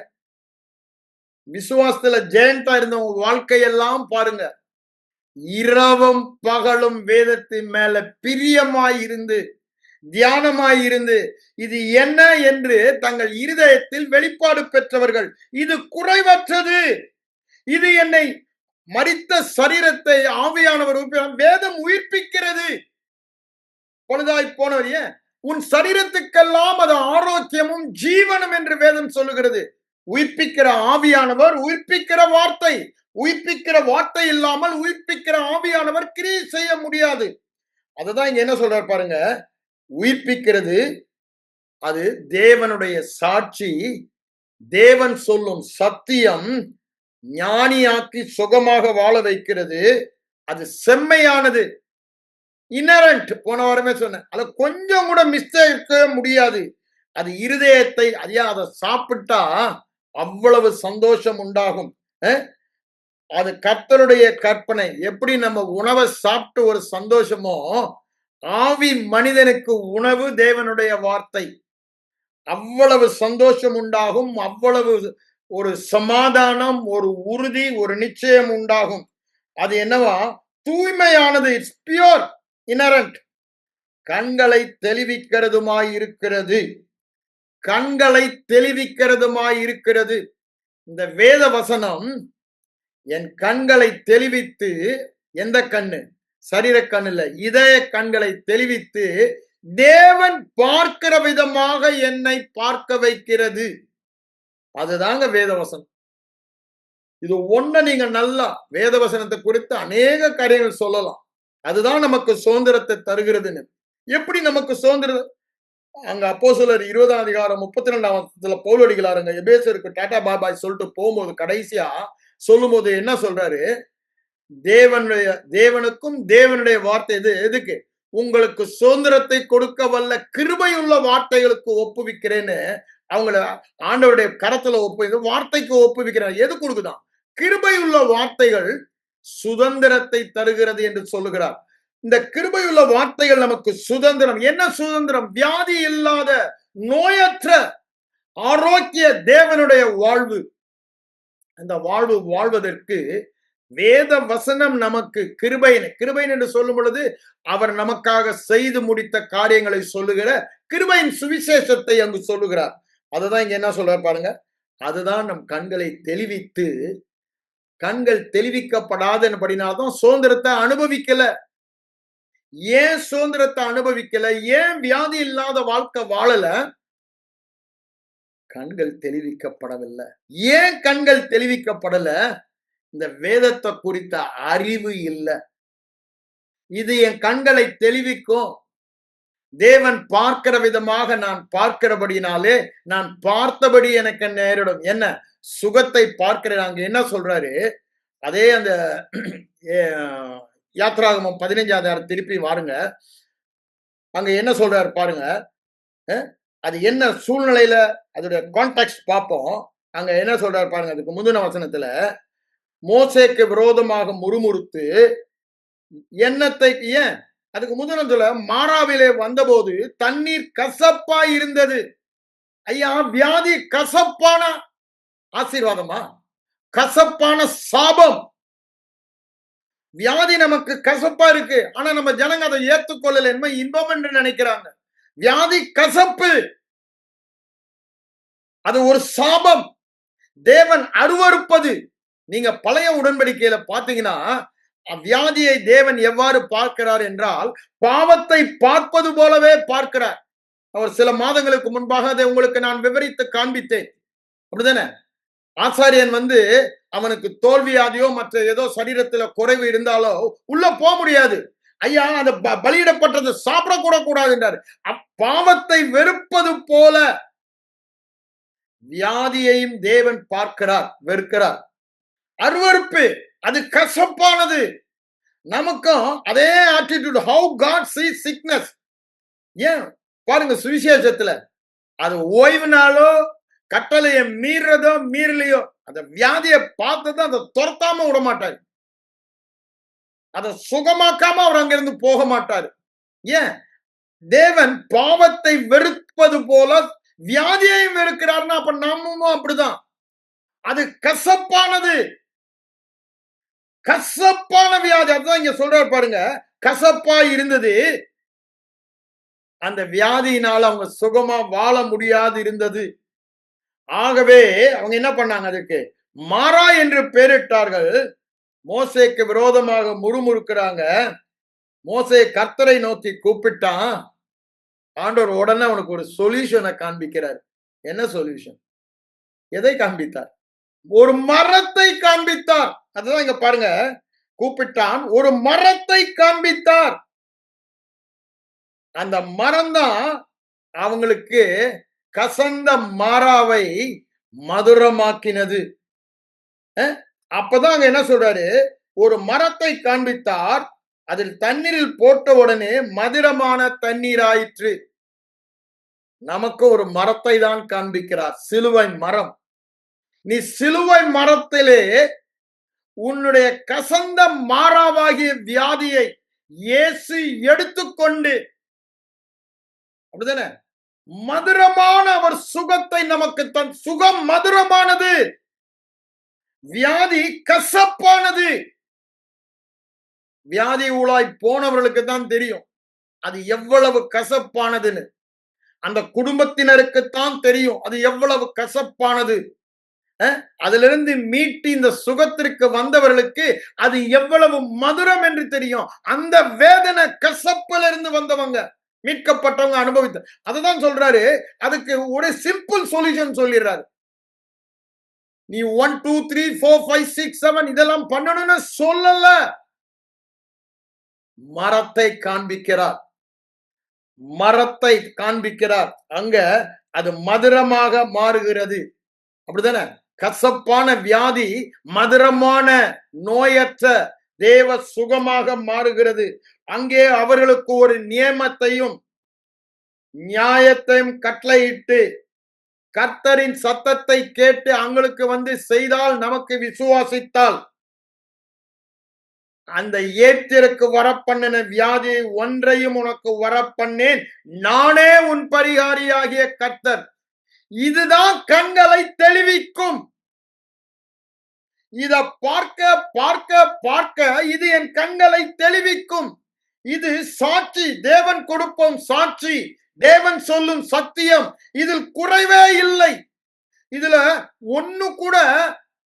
விசுவாசத்துல ஜெயண்டா இருந்த உங்க வாழ்க்கையெல்லாம் பாருங்க, இரவும் பகலும் வேதத்தின் மேல பிரியமாய் இருந்து தியானமாய் இருந்து இது என்ன என்று தங்கள் இருதயத்தில் வெளிப்பாடு பெற்றவர்கள். இது குறைவற்றது. இது என்னை மரித்த சரீரத்தை ஆவியானவர் வேதம் உயிர்ப்பிக்கிறது. பொழுதாய் போனவர் ஏன் உன் சரீரத்துக்கெல்லாம் அது ஆரோக்கியமும் ஜீவனும் என்று வேதம் சொல்லுகிறது. உயிர்ப்பிக்கிற ஆவியானவர், உயிர்ப்பிக்கிற வார்த்தை. உயிர்ப்பிக்கிற வார்த்தை இல்லாமல் உயிர்ப்பிக்கிற ஆவியானவர் கிரியை செய்ய முடியாது. அதுதான் இங்க என்ன சொல்றாரு பாருங்க, உயிர்ப்பிக்கிறது அது தேவனுடைய சாட்சி, தேவன் சொல்லும் சத்தியம், ஞானியாக்கி சுகமாக வாழ வைக்கிறது. அது செம்மையானது, இனரண்ட். போன வாரமே சொன்னேன், அதை கொஞ்சம் கூட மிஸ்டேக் முடியாது. அது இருதயத்தை அதை சாப்பிட்டா அவ்வளவு சந்தோஷம் உண்டாகும். அது கர்த்தருடைய கற்பனை. எப்படி நம்ம உணவை சாப்பிட்டு ஒரு சந்தோஷமோ, ஆவி மனிதனுக்கு உணவு தேவனுடைய வார்த்தை. அவ்வளவு சந்தோஷம் உண்டாகும், அவ்வளவு ஒரு சமாதானம், ஒரு உறுதி, ஒரு நிச்சயம் உண்டாகும். அது என்னவா? தூய்மையானது, இட்ஸ் பியூர், இனரண்ட். கண்களை தெளிவிக்கிறதுமாய் இருக்கிறது. கண்களை தெளிவிக்கிறதுமாய் இருக்கிறது. இந்த வேத வசனம் என் கண்களை தெளிவித்து, எந்த கண்ணு? சரீர கண் இல்ல, இதய கண்களை தெளிவித்து தேவன் பார்க்கிற விதமாக என்னை பார்க்க வைக்கிறது. அதுதாங்க வேதவசனம். இது ஒண்ணு நீங்க நல்லா வேதவசனத்தை குறித்து அநேக காரியங்கள் சொல்லலாம். அதுதான் நமக்கு சுதந்திரத்தை தருகிறதுன்னு. எப்படி நமக்கு சுதந்திரம்? அங்க அப்போஸ்தலர் 20ஆம் அதிகாரம் 32ஆம் வசனத்துல பவுல் அடிகளாருங்க எபேசருக்கு டாடா பாபாய் சொல்லிட்டு போகும்போது கடைசியா சொல்லும் போது என்ன சொல்றாரு? தேவனுக்கும் தேவனுடைய வார்த்தை எதுக்கு? உங்களுக்கு சுதந்திரத்தை கொடுக்க வல்ல கிருபையுள்ள வார்த்தைகளுக்கு ஒப்புவிக்கிறேன்னு அவங்கள ஆண்டவருடைய கரத்துல வார்த்தைக்கு ஒப்புவிக்கிறார். எது கொடுக்குதான்? கிருபையுள்ள வார்த்தைகள் சுதந்திரத்தை தருகிறது என்று சொல்லுகிறார். இந்த கிருபையுள்ள வார்த்தைகள் நமக்கு சுதந்திரம். என்ன சுதந்திரம்? வியாதி இல்லாத, நோயற்ற, ஆரோக்கிய தேவனுடைய வாழ்வு. அந்த வாழ்வு வாழ்வதற்கு வேத வசனம் நமக்கு கிருபைன் என்று சொல்லும் பொழுது அவர் நமக்காக செய்து முடித்த காரியங்களை சொல்லுகிற கிருபையின் சுவிசேஷத்தை அங்கு சொல்லுகிறார். அதுதான் இங்க என்ன சொல்ற பாருங்க. அதுதான் நம் கண்களை தெளிவித்து, கண்கள் தெளிவிக்கப்படாதபடினால்தான் சுதந்திரத்தை அனுபவிக்கல. ஏன் சுதந்திரத்தை அனுபவிக்கல? ஏன் வியாதி இல்லாத வாழ்க்கை வாழல? கண்கள் தெளிவிக்கப்படவில்லை. ஏன் கண்கள் தெளிவிக்கப்படல? இந்த வேதத்தை குறித்த அறிவு இல்லை. இது என் கண்களை தெளிவிக்கும். தேவன் பார்க்கிற விதமாக நான் பார்க்கிறபடினாலே நான் பார்த்தபடி எனக்கு நேரிடும். என்ன சுகத்தை பார்க்கிறேன். அங்க என்ன சொல்றாரு? அதே அந்த யாத்ராகமம் 15ஆம் அதிகாரம் திருப்பி வாருங்க. அங்க என்ன சொல்றாரு பாருங்க. அது என்ன சூழ்நிலையில அதோட கான்டெக்ஸ்ட் பார்ப்போம். அங்க என்ன சொல்றாரு பாருங்க. அதுக்கு முந்தின வசனத்துல மோசேக்கு விரோதமாக முறுமுறுத்து எண்ணத்தை ஏன் அதுக்கு முதல்ல சொல்ல மாறாவிலே வந்தபோது தண்ணீர் கசப்பா இருந்தது. ஐயா, வியாதி கசப்பான ஆசீர்வாதமா? கசப்பான சாபம். வியாதி நமக்கு கசப்பா இருக்கு, ஆனா நம்ம ஜனங்க அதை ஏத்துக்கொள்ளல, என்ன இன்பம் என்று நினைக்கிறாங்க. வியாதி கசப்பு, அது ஒரு சாபம். தேவன் அருவருப்பது. நீங்க பழைய உடன்படிக்கையில பாத்தீங்கன்னா வியாதியை தேவன் எவ்வாறு பார்க்கிறார் என்றால் பாவத்தை பார்ப்பது போலவே பார்க்கிறார். அவர் சில மாதங்களுக்கு முன்பாக அதை உங்களுக்கு நான் விவரித்து காண்பித்தேன், அப்படிதானே? ஆசாரியன் அவனுக்கு தோல்வியாதியோ மற்ற ஏதோ சரீரத்துல குறைவு இருந்தாலோ உள்ள போக முடியாது. ஐயா, அந்த பலியிடப்பட்டது சாப்பிடக்கூட கூடாது என்றார். பாவத்தை வெறுப்பது போல வியாதியையும் தேவன் பார்க்கிறார், வெறுக்கிறார். அருவருப்பு, அது கசப்பானது. நமக்கும் அதே attitude. How God sees sickness. ஏன் பாருங்க, சுவிசேஷத்துல அது ஓய்வுனாலோ கட்டளையை மீறதோ மீறலையோ அந்த வியாதியை பார்த்ததான் அதை துரத்தாம விட மாட்டாரு, அதை சுகமாக்காம அவர் அங்கிருந்து போக மாட்டாரு. ஏன்? தேவன் பாவத்தை வெறுப்பது போல வியாதியையும் வெறுக்கிறார்னா அப்ப நாமும் அப்படிதான். அது கசப்பானது, கசப்பான வியாதி. அதுதான் இங்க சொல்றாரு பாருங்க, கசப்பா இருந்தது. அந்த வியாதியினால் அவங்க சுகமா வாழ முடியாது இருந்தது. ஆகவே அவங்க என்ன பண்ணாங்க? அதுக்கு மாறா என்று பெயரிட்டார்கள். மோசேக்கு விரோதமாக முறுமுறுக்கிறாங்க. மோசே கர்த்தரை நோக்கி கூப்பிட்டான். ஆண்டவர் உடனே அவனுக்கு ஒரு சொல்யூஷனை காண்பிக்கிறார். என்ன சொல்யூஷன்? எதை காண்பித்தார்? ஒரு மரத்தை காண்பித்தார். அதுதான் இங்க பாருங்க, கூப்பிட்டான், ஒரு மரத்தை காண்பித்தார். அந்த மரம் தான் அவங்களுக்கு கசந்த மாறாவை மதுரமாக்கினது. அப்பதான் அங்க என்ன சொல்றாரு? ஒரு மரத்தை காண்பித்தார், அதில் தண்ணீரில் போட்ட உடனே மதுரமான தண்ணீர் ஆயிற்று. நமக்கு ஒரு மரத்தை தான் காண்பிக்கிறார், சிலுவை மரம். நீ சிலுவை மரத்திலே உன்னுடைய கசந்த மாறாவாகிய வியாதியை இயேசு எடுத்துக்கொண்டு, அப்படிதானே, மதுரமான அவர் சுகத்தை நமக்கு தன் சுகம் மதுரமானது, வியாதி கசப்பானது. வியாதி ஊழாய் போனவர்களுக்கு தான் தெரியும் அது எவ்வளவு கசப்பானதுன்னு. அந்த குடும்பத்தினருக்குத்தான் தெரியும் அது எவ்வளவு கசப்பானது. அதிலிருந்து மீட்டு இந்த சுகத்திற்கு வந்தவர்களுக்கு அது எவ்வளவு மதுரம் என்று தெரியும். அந்த வேதனை கசப்பில் இருந்து வந்தவங்க, மீட்கப்பட்டவங்க அனுபவித்த. அதுதான் சொல்றாரு. அதுக்கு ஒரு சிம்பிள் சொல்யூஷன் சொல்லிடுறாரு. நீ 1 2 3 4 5 6 7 இதெல்லாம் பண்ணணும்னு சொல்லல. மரத்தை காண்பிக்கிறார், மரத்தை காண்பிக்கிறார். அங்க அது மதுரமாக மாறுகிறது, அப்படிதானே? கசப்பான வியாதி மதுரமான நோயற்ற தேவ சுகமாக மாறுகிறது. அங்கே அவர்களுக்கு ஒரு நியமத்தையும் நியாயத்தையும் கட்டளையிட்டு கர்த்தரின் சத்தத்தை கேட்டு அவங்களுக்கு செய்தால், நமக்கு விசுவாசித்தால் அந்த ஏற்றிற்கு வரப்பண்ணின வியாதியை ஒன்றையும் உனக்கு வரப்பண்ணேன், நானே உன் பரிகாரியாகிய கர்த்தர். இதுதான் கண்களை தெளிவிக்கும். இத பார்க்க பார்க்க பார்க்க இது என் கண்களை தெளிவிக்கும். இது சாட்சி, தேவன் கொடுப்போம் சாட்சி, தேவன் சொல்லும் சத்தியம். இதில் குறைவே இல்லை. இதுல ஒண்ணு கூட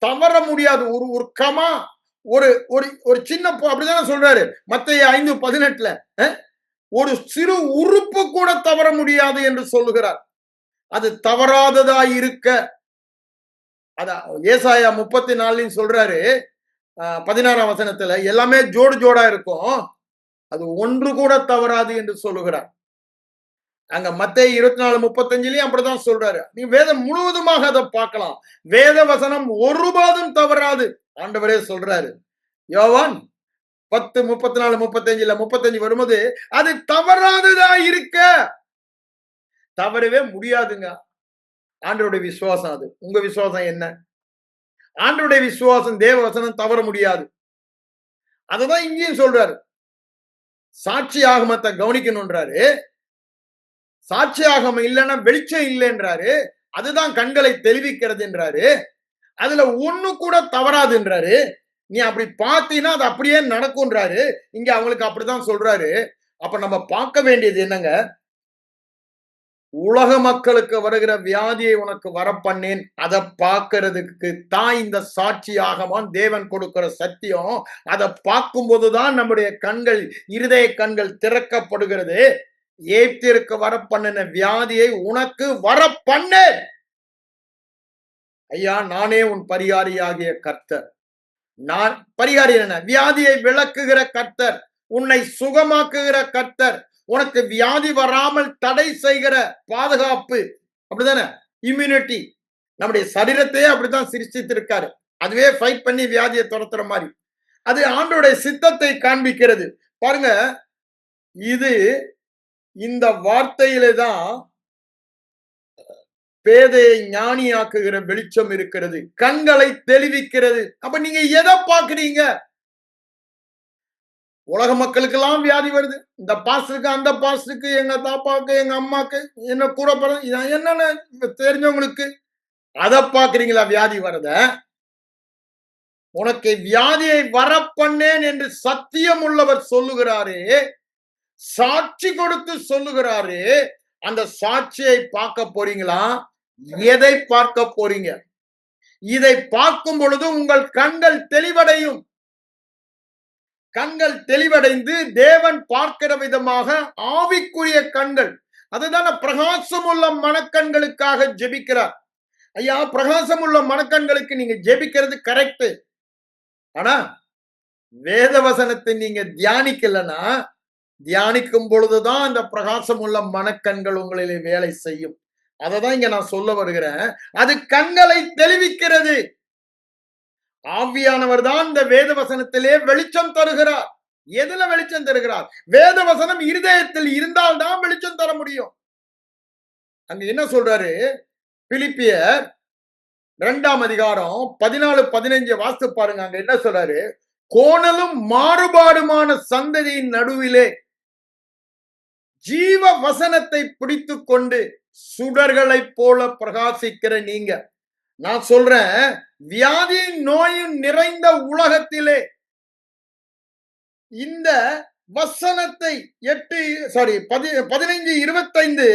தவற முடியாது. ஒரு கமா, ஒரு சின்ன, அப்படிதானே சொல்றாரு மத்தேயு 5:18, ஒரு சிறு உறுப்பு கூட தவற முடியாது என்று சொல்லுகிறார். அது தவறாததா இருக்க, அதான் ஏசாயா 34 சொல்றாரு 16ஆம் வசனத்துல, எல்லாமே ஜோடு ஜோடா இருக்கும், அது ஒன்று கூட தவறாது என்று சொல்லுகிறார். அங்க மத்தேயு 24:35 அப்படிதான் சொல்றாரு. நீ வேதம் முழுவதுமாக அதை பார்க்கலாம். வேத வசனம் ஒருபோதும் தவறாது ஆண்டவரே சொல்றாரு. யோவான் 10:34-35 வரும்போது அது தவறாததா இருக்க, தவறவே முடியாதுங்க. ஆண்டவருடைய விசுவாசம் அது. உங்க விசுவாசம் என்ன? ஆண்டவருடைய விசுவாசம், தேவ வசனம் தவற முடியாது. அததான் இங்கேயும் சொல்றாரு. சாட்சி ஆகமத்தை கவனிக்கணும்ன்றாரு. சாட்சி ஆகமம் இல்லைன்னா வெளிச்சம் இல்லைன்றாரு. அதுதான் கண்களை தெளிவிக்கிறதுன்றாரு. அதுல ஒண்ணு கூட தவறாதுன்றாரு. நீ அப்படி பார்த்தீன்னா அது அப்படியே நடக்கும்ன்றாரு. இங்க அவங்களுக்கு அப்படிதான் சொல்றாரு. அப்ப நம்ம பார்க்க வேண்டியது என்னங்க? உலக மக்களுக்கு வருகிற வியாதியை உனக்கு வர பண்ணேன். அதை பார்க்கிறதுக்கு தான் இந்த சாட்சியாகமான் தேவன் கொடுக்கிற சத்தியம். அதை பார்க்கும்போதுதான் நம்முடைய கண்கள், இருதய கண்கள் திறக்கப்படுகிறது. ஏப்திற்கு வர பண்ணின வியாதியை உனக்கு வர பண்ணேன். ஐயா, நானே உன் பரிகாரியாகிய கர்த்தர். நான் பரிகாரி என்ன? வியாதியை விளக்குகிற கர்த்தர், உன்னை சுகமாக்குகிற கர்த்தர், உனக்கு வியாதி வராமல் தடை செய்கிற பாதுகாப்பு. அப்படிதானே? இம்யூனிட்டி. நம்முடைய சரீரத்தையே அப்படித்தான் சிருஷ்டித்திருக்காரு. அதுவே ஃபைட் பண்ணி வியாதியை துரத்துற மாதிரி. அது ஆண்டோடைய சித்தத்தை காண்பிக்கிறது. பாருங்க, இது இந்த வார்த்தையிலே தான் பேதையை ஞானியாக்குகிற வெளிச்சம் இருக்கிறது. கண்களை தெளிவிக்கிறது. அப்ப நீங்க எதை பாக்குறீங்க? உலக மக்களுக்கெல்லாம் வியாதி வருது. இந்த பாஸ்டருக்கு, அந்த பாஸ்டருக்கு, எங்க தாப்பாக்கு, எங்க அம்மாக்கு, என்ன கூட பிறந்த என்னன்னு தெரிஞ்சவங்களுக்கு அதை பாக்குறீங்களா? வியாதி வரத. உனக்கு வியாதியை வர பண்ணேன் என்று சத்தியம் உள்ளவர் சொல்லுகிறாரே, சாட்சி கொடுத்து சொல்லுகிறாரே, அந்த சாட்சியை பார்க்க போறீங்களா? எதை பார்க்க போறீங்க? இதை பார்க்கும் பொழுது உங்கள் கண்கள் தெளிவடையும். கண்கள் தெளிவடைந்து தேவன் பார்க்கிற விதமாக ஆவிக்குரிய கண்கள். அதுதான பிரகாசம் உள்ள மனக்கண்களுக்காக ஜெபிக்கிறார். ஐயா, பிரகாசம் உள்ள மனக்கண்களுக்கு நீங்க ஜெபிக்கிறது கரெக்ட். ஆனா வேத வசனத்தை நீங்க தியானிக்கலன்னா, தியானிக்கும் பொழுதுதான் அந்த பிரகாசம் உள்ள மனக்கண்கள் உங்களிலே வேலை செய்யும். அததான் இங்க நான் சொல்ல வருகிறேன். அது கண்களை தெளிவிக்கிறது. ஆவியானவர் தான் இந்த வேத வசனத்திலே வெளிச்சம் தருகிறார். எதுல வெளிச்சம் தருகிறார்? வேத வசனம் இருதயத்தில் இருந்தால்தான் வெளிச்சம் தர முடியும். அங்க என்ன சொல்றாரு? பிலிப்பியர் 2ஆம் அதிகாரம் 14-15 வாசித்து பாருங்க. அங்க என்ன சொல்றாரு? கோணலும் மாறுபாடுமான சந்ததியின் நடுவிலே ஜீவ வசனத்தை பிடித்துக் கொண்டு சுடர்களைப் போல பிரகாசிக்கிற நீங்க, நான் சொல்றேன், வியாதியும் நோயும் நிறைந்த உலகத்திலே இந்த வசனத்தை 15, 25,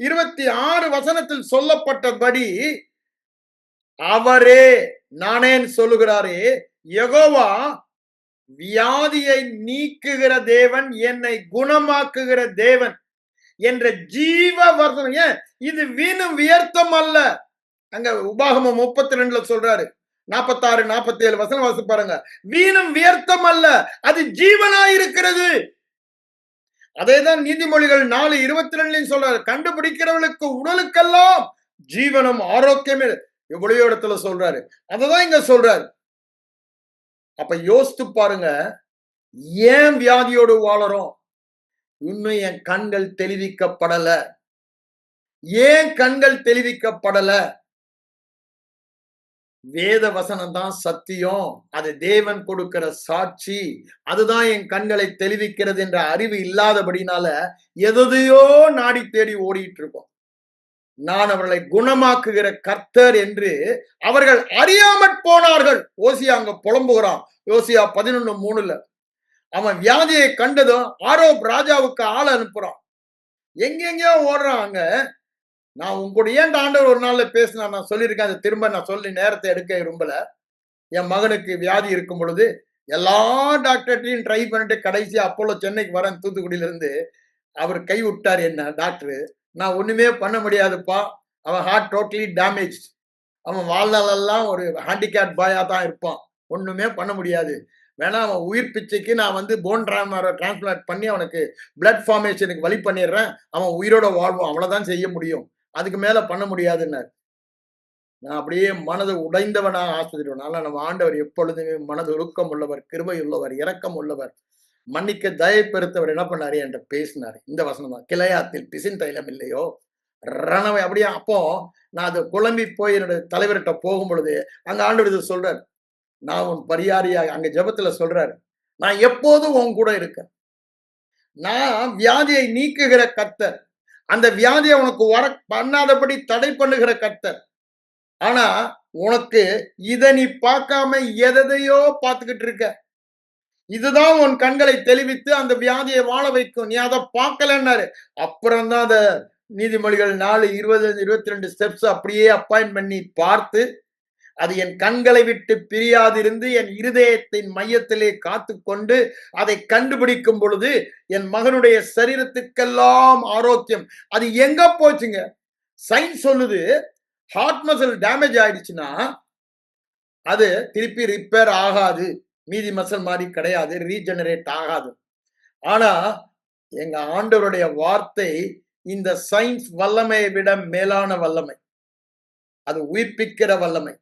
26 வசனத்தில் சொல்லப்பட்டபடி அவரே, நானேன்னு சொல்லுகிறாரே, யெகோவா வியாதியை நீக்குகிற தேவன், என்னை குணமாக்குகிற தேவன் என்ற ஜீவ வசனம். இது வீணும் வியர்த்தம் அல்ல. அங்க உபாகமம் 32 சொல்றாரு. 46, 47 வசனம் வாசி பாருங்க. வீணும் வியர்த்தம் அல்ல, அது ஜீவனாயிருக்கிறது. அதேதான் நீதிமொழிகள் 4:22 சொல்றாரு. கண்டுபிடிக்கிறவர்களுக்கு உடலுக்கெல்லாம் ஜீவனம் ஆரோக்கியமே. எவ்வளவு இடத்துல சொல்றாரு. அததான் இங்க சொல்றாரு. அப்ப யோசித்து பாருங்க, ஏன் வியாதியோடு வாழறோம்? இன்னும் என் கண்கள் தெளிவிக்கப்படல. ஏன் கண்கள் தெளிவிக்கப்படல? வேத வசனம் தான் சத்தியம். அது தேவன் கொடுக்கிற சாட்சி. அதுதான் என் கண்களை தெளிவிக்கிறது என்ற அறிவு இல்லாதபடினால எதையோ நாடி தேடி ஓடிட்டு இருக்கோம். நான் அவர்களை குணமாக்குகிற கர்த்தர் என்று அவர்கள் அறியாமற் போனார்கள். ஓசியா அங்க புலம்புகிறான். யோசியா 11:3. அவன் வியாதியை கண்டதும் ஆரோப் ராஜாவுக்கு ஆள் அனுப்புறான். எங்கெங்கயோ ஓடுறாங்க. நான் உங்க ஏன் ஆண்டவர் ஒரு நாள்ல பேசினா, நான் சொல்லியிருக்கேன். அதை திரும்ப நான் சொல்லி நேரத்தை எடுக்க விரும்பல. என் மகனுக்கு வியாதி இருக்கும் பொழுது எல்லா டாக்டர்ட்டையும் ட்ரை பண்ணிட்டு கடைசியா அப்போலோ சென்னைக்கு வரேன், தூத்துக்குடியில இருந்து. அவர் கை விட்டார் என்ன டாக்டர். நான் ஒண்ணுமே பண்ண முடியாதுப்பா, அவன் ஹார்ட் டோட்டலி டேமேஜ், அவன் வாழ்நாளெல்லாம் ஒரு ஹேண்டிகேப் பாயா தான் இருப்பான், ஒண்ணுமே பண்ண முடியாது, வேணா அவன் உயிர் பிச்சைக்கு நான் வந்து போன் டிரான்ஸ்பிளான்ட் பண்ணி அவனுக்கு பிளட் ஃபார்மேஷனுக்கு வழி பண்ணிடுறேன், அவன் உயிரோட வாழ்வான், அவ்வளவுதான் செய்ய முடியும், அதுக்கு மேல பண்ண முடியாதுன்னாரு. நான் அப்படியே மனது உடைந்தவனாக ஆசிரியர். நம்ம ஆண்டவர் எப்பொழுதுமே மனது ஒழுக்கம் உள்ளவர், கிருபை உள்ளவர், இரக்கம் உள்ளவர், மன்னிக்க தயை பெருத்தவர். என்ன பண்ணாரு என்ற பேசினாரு. இந்த வசனம் தான், கிளையாத்தில் பிசின் தைலம் இல்லையோ ரணவை. அப்படியே அப்போ நான் அது குழம்பி போய் என்னுடைய தலைவர்கிட்ட போகும் பொழுது அங்க ஆண்டவர் இது சொல்றாரு, நான் உன் பரியாரியாக. அங்க ஜெபத்துல சொல்றாரு, நான் எப்போதும் உன் கூட இருக்கேன், நான் வியாதியை நீக்குகிற கர்த்தர். அந்த வியாதியை உனக்கு வர பண்ணாதபடி தடை பண்ணுகிற கர்த்தர். ஆனா உனக்கு இத நீ பார்க்காம எதையோ பார்த்துக்கிட்டு இருக்க. இதுதான் உன் கண்களை தெளிவித்து அந்த வியாதியை வாழ வைக்கும். நீ அதை பார்க்கலன்னாரு. அப்புறம் தான் அத நீதிமொழிகள் 4:20-22 ஸ்டெப்ஸ் அப்படியே அப்பாயிண்ட் பண்ணி பார்த்து, அது என் கண்களை விட்டு பிரியாதிருந்து என் இருதயத்தின் மையத்திலே காத்து கொண்டு அதை கண்டுபிடிக்கும் பொழுது என் மகனுடைய சரீரத்துக்கெல்லாம் ஆரோக்கியம். அது எங்க போச்சுங்க? சயின்ஸ் சொல்லுது, ஹார்ட் மசில் டேமேஜ் ஆயிடுச்சுன்னா அது திருப்பி ரிப்பேர் ஆகாது. மீதி மசில் மாதிரி கிடையாது, ரீஜெனரேட் ஆகாது. ஆனா எங்க ஆண்டவருடைய வார்த்தை இந்த சயின்ஸ் வல்லமையை விட மேலான வல்லமை. அது உயிர்ப்பிக்கிற வல்லமை,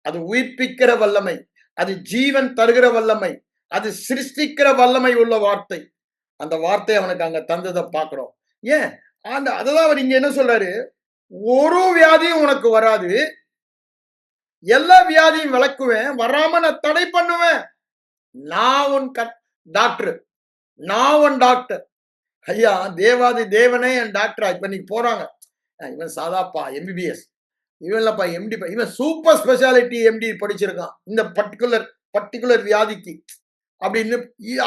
அது உயிர்ப்பிக்கிற வல்லமை, அது ஜீவன் தருகிற வல்லமை, அது சிருஷ்டிக்கிற வல்லமை உள்ள வார்த்தை. அந்த வார்த்தை அவனுக்கு அங்க தந்ததை பார்க்கிறோம். ஏன் அததான் அவர் இங்க என்ன சொல்றாரு? ஒரு வியாதியும் உனக்கு வராது, எல்லா வியாதியும் விளக்குவேன், வராம நான் தடை பண்ணுவேன். நான் உன் டாக்டர், நான் உன் டாக்டர். ஐயா, தேவாதி தேவனே என் டாக்டரா? இப்ப நீங்க போறாங்க, இவன் சாதாப்பா எம்பிபிஎஸ், இவன்லப்பா எம்டி, இவன் சூப்பர் ஸ்பெஷாலிட்டி எம்டி படிச்சிருக்கான் இந்த பர்டிகுலர் வியாதிக்கு அப்படின்னு.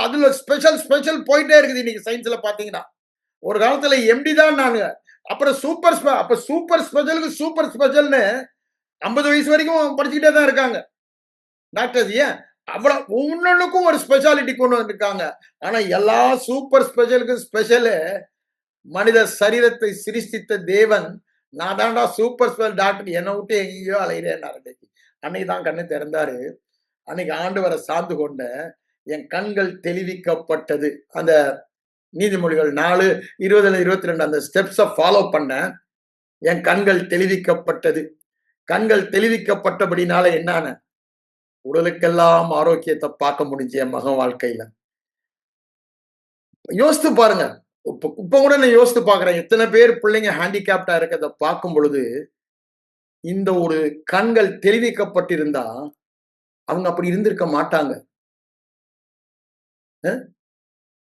அதுல ஸ்பெஷல் போயிட்டே இருக்குது. இன்னைக்கு சயின்ஸ்ல பாத்தீங்கன்னா, ஒரு காலத்துல எம்டி தான் நாங்க, அப்புறம் சூப்பர் ஸ்பெஷலுக்கு சூப்பர் ஸ்பெஷல்னு 50 வயசு வரைக்கும் படிச்சுக்கிட்டே தான் இருக்காங்க டாக்டர்ஸ். ஏன் அவ்வளவு ஒன்னொன்னுக்கும் ஒரு ஸ்பெஷாலிட்டி கொண்டு வந்திருக்காங்க. ஆனா எல்லா சூப்பர் ஸ்பெஷலுக்கும் ஸ்பெஷலு மனித சரீரத்தை சிருஷ்டித்த தேவன். நான் தான்டா சூப்பர் ஸ்பெஷல் டாக்டர், என்னை விட்டு எங்கேயோ அலைகிறேன். அன்னைக்கு தான் கண்ணு திறந்தாரு. அன்னைக்கு ஆண்டவரை சார்ந்து கொண்ட என் கண்கள் தெளிவிக்கப்பட்டது. அந்த நீதிமொழிகள் 4:20-22 அந்த ஸ்டெப்ஸை ஃபாலோ பண்ண என் கண்கள் தெளிவிக்கப்பட்டது. கண்கள் தெளிவிக்கப்பட்டபடினால என்னான உடலுக்கெல்லாம் ஆரோக்கியத்தை பார்க்க முடிஞ்சு என் மகன் வாழ்க்கையில. யோசித்து பாருங்க. இப்ப கூட நான் யோசித்து பாக்குறேன், எத்தனை பேர் பிள்ளைங்க ஹேண்டிகேப்டா இருக்கிறத பார்க்கும் பொழுது, இந்த ஒரு கண்கள் தெளிவிக்கப்பட்டிருந்தா அவங்க அப்படி இருந்திருக்க மாட்டாங்க.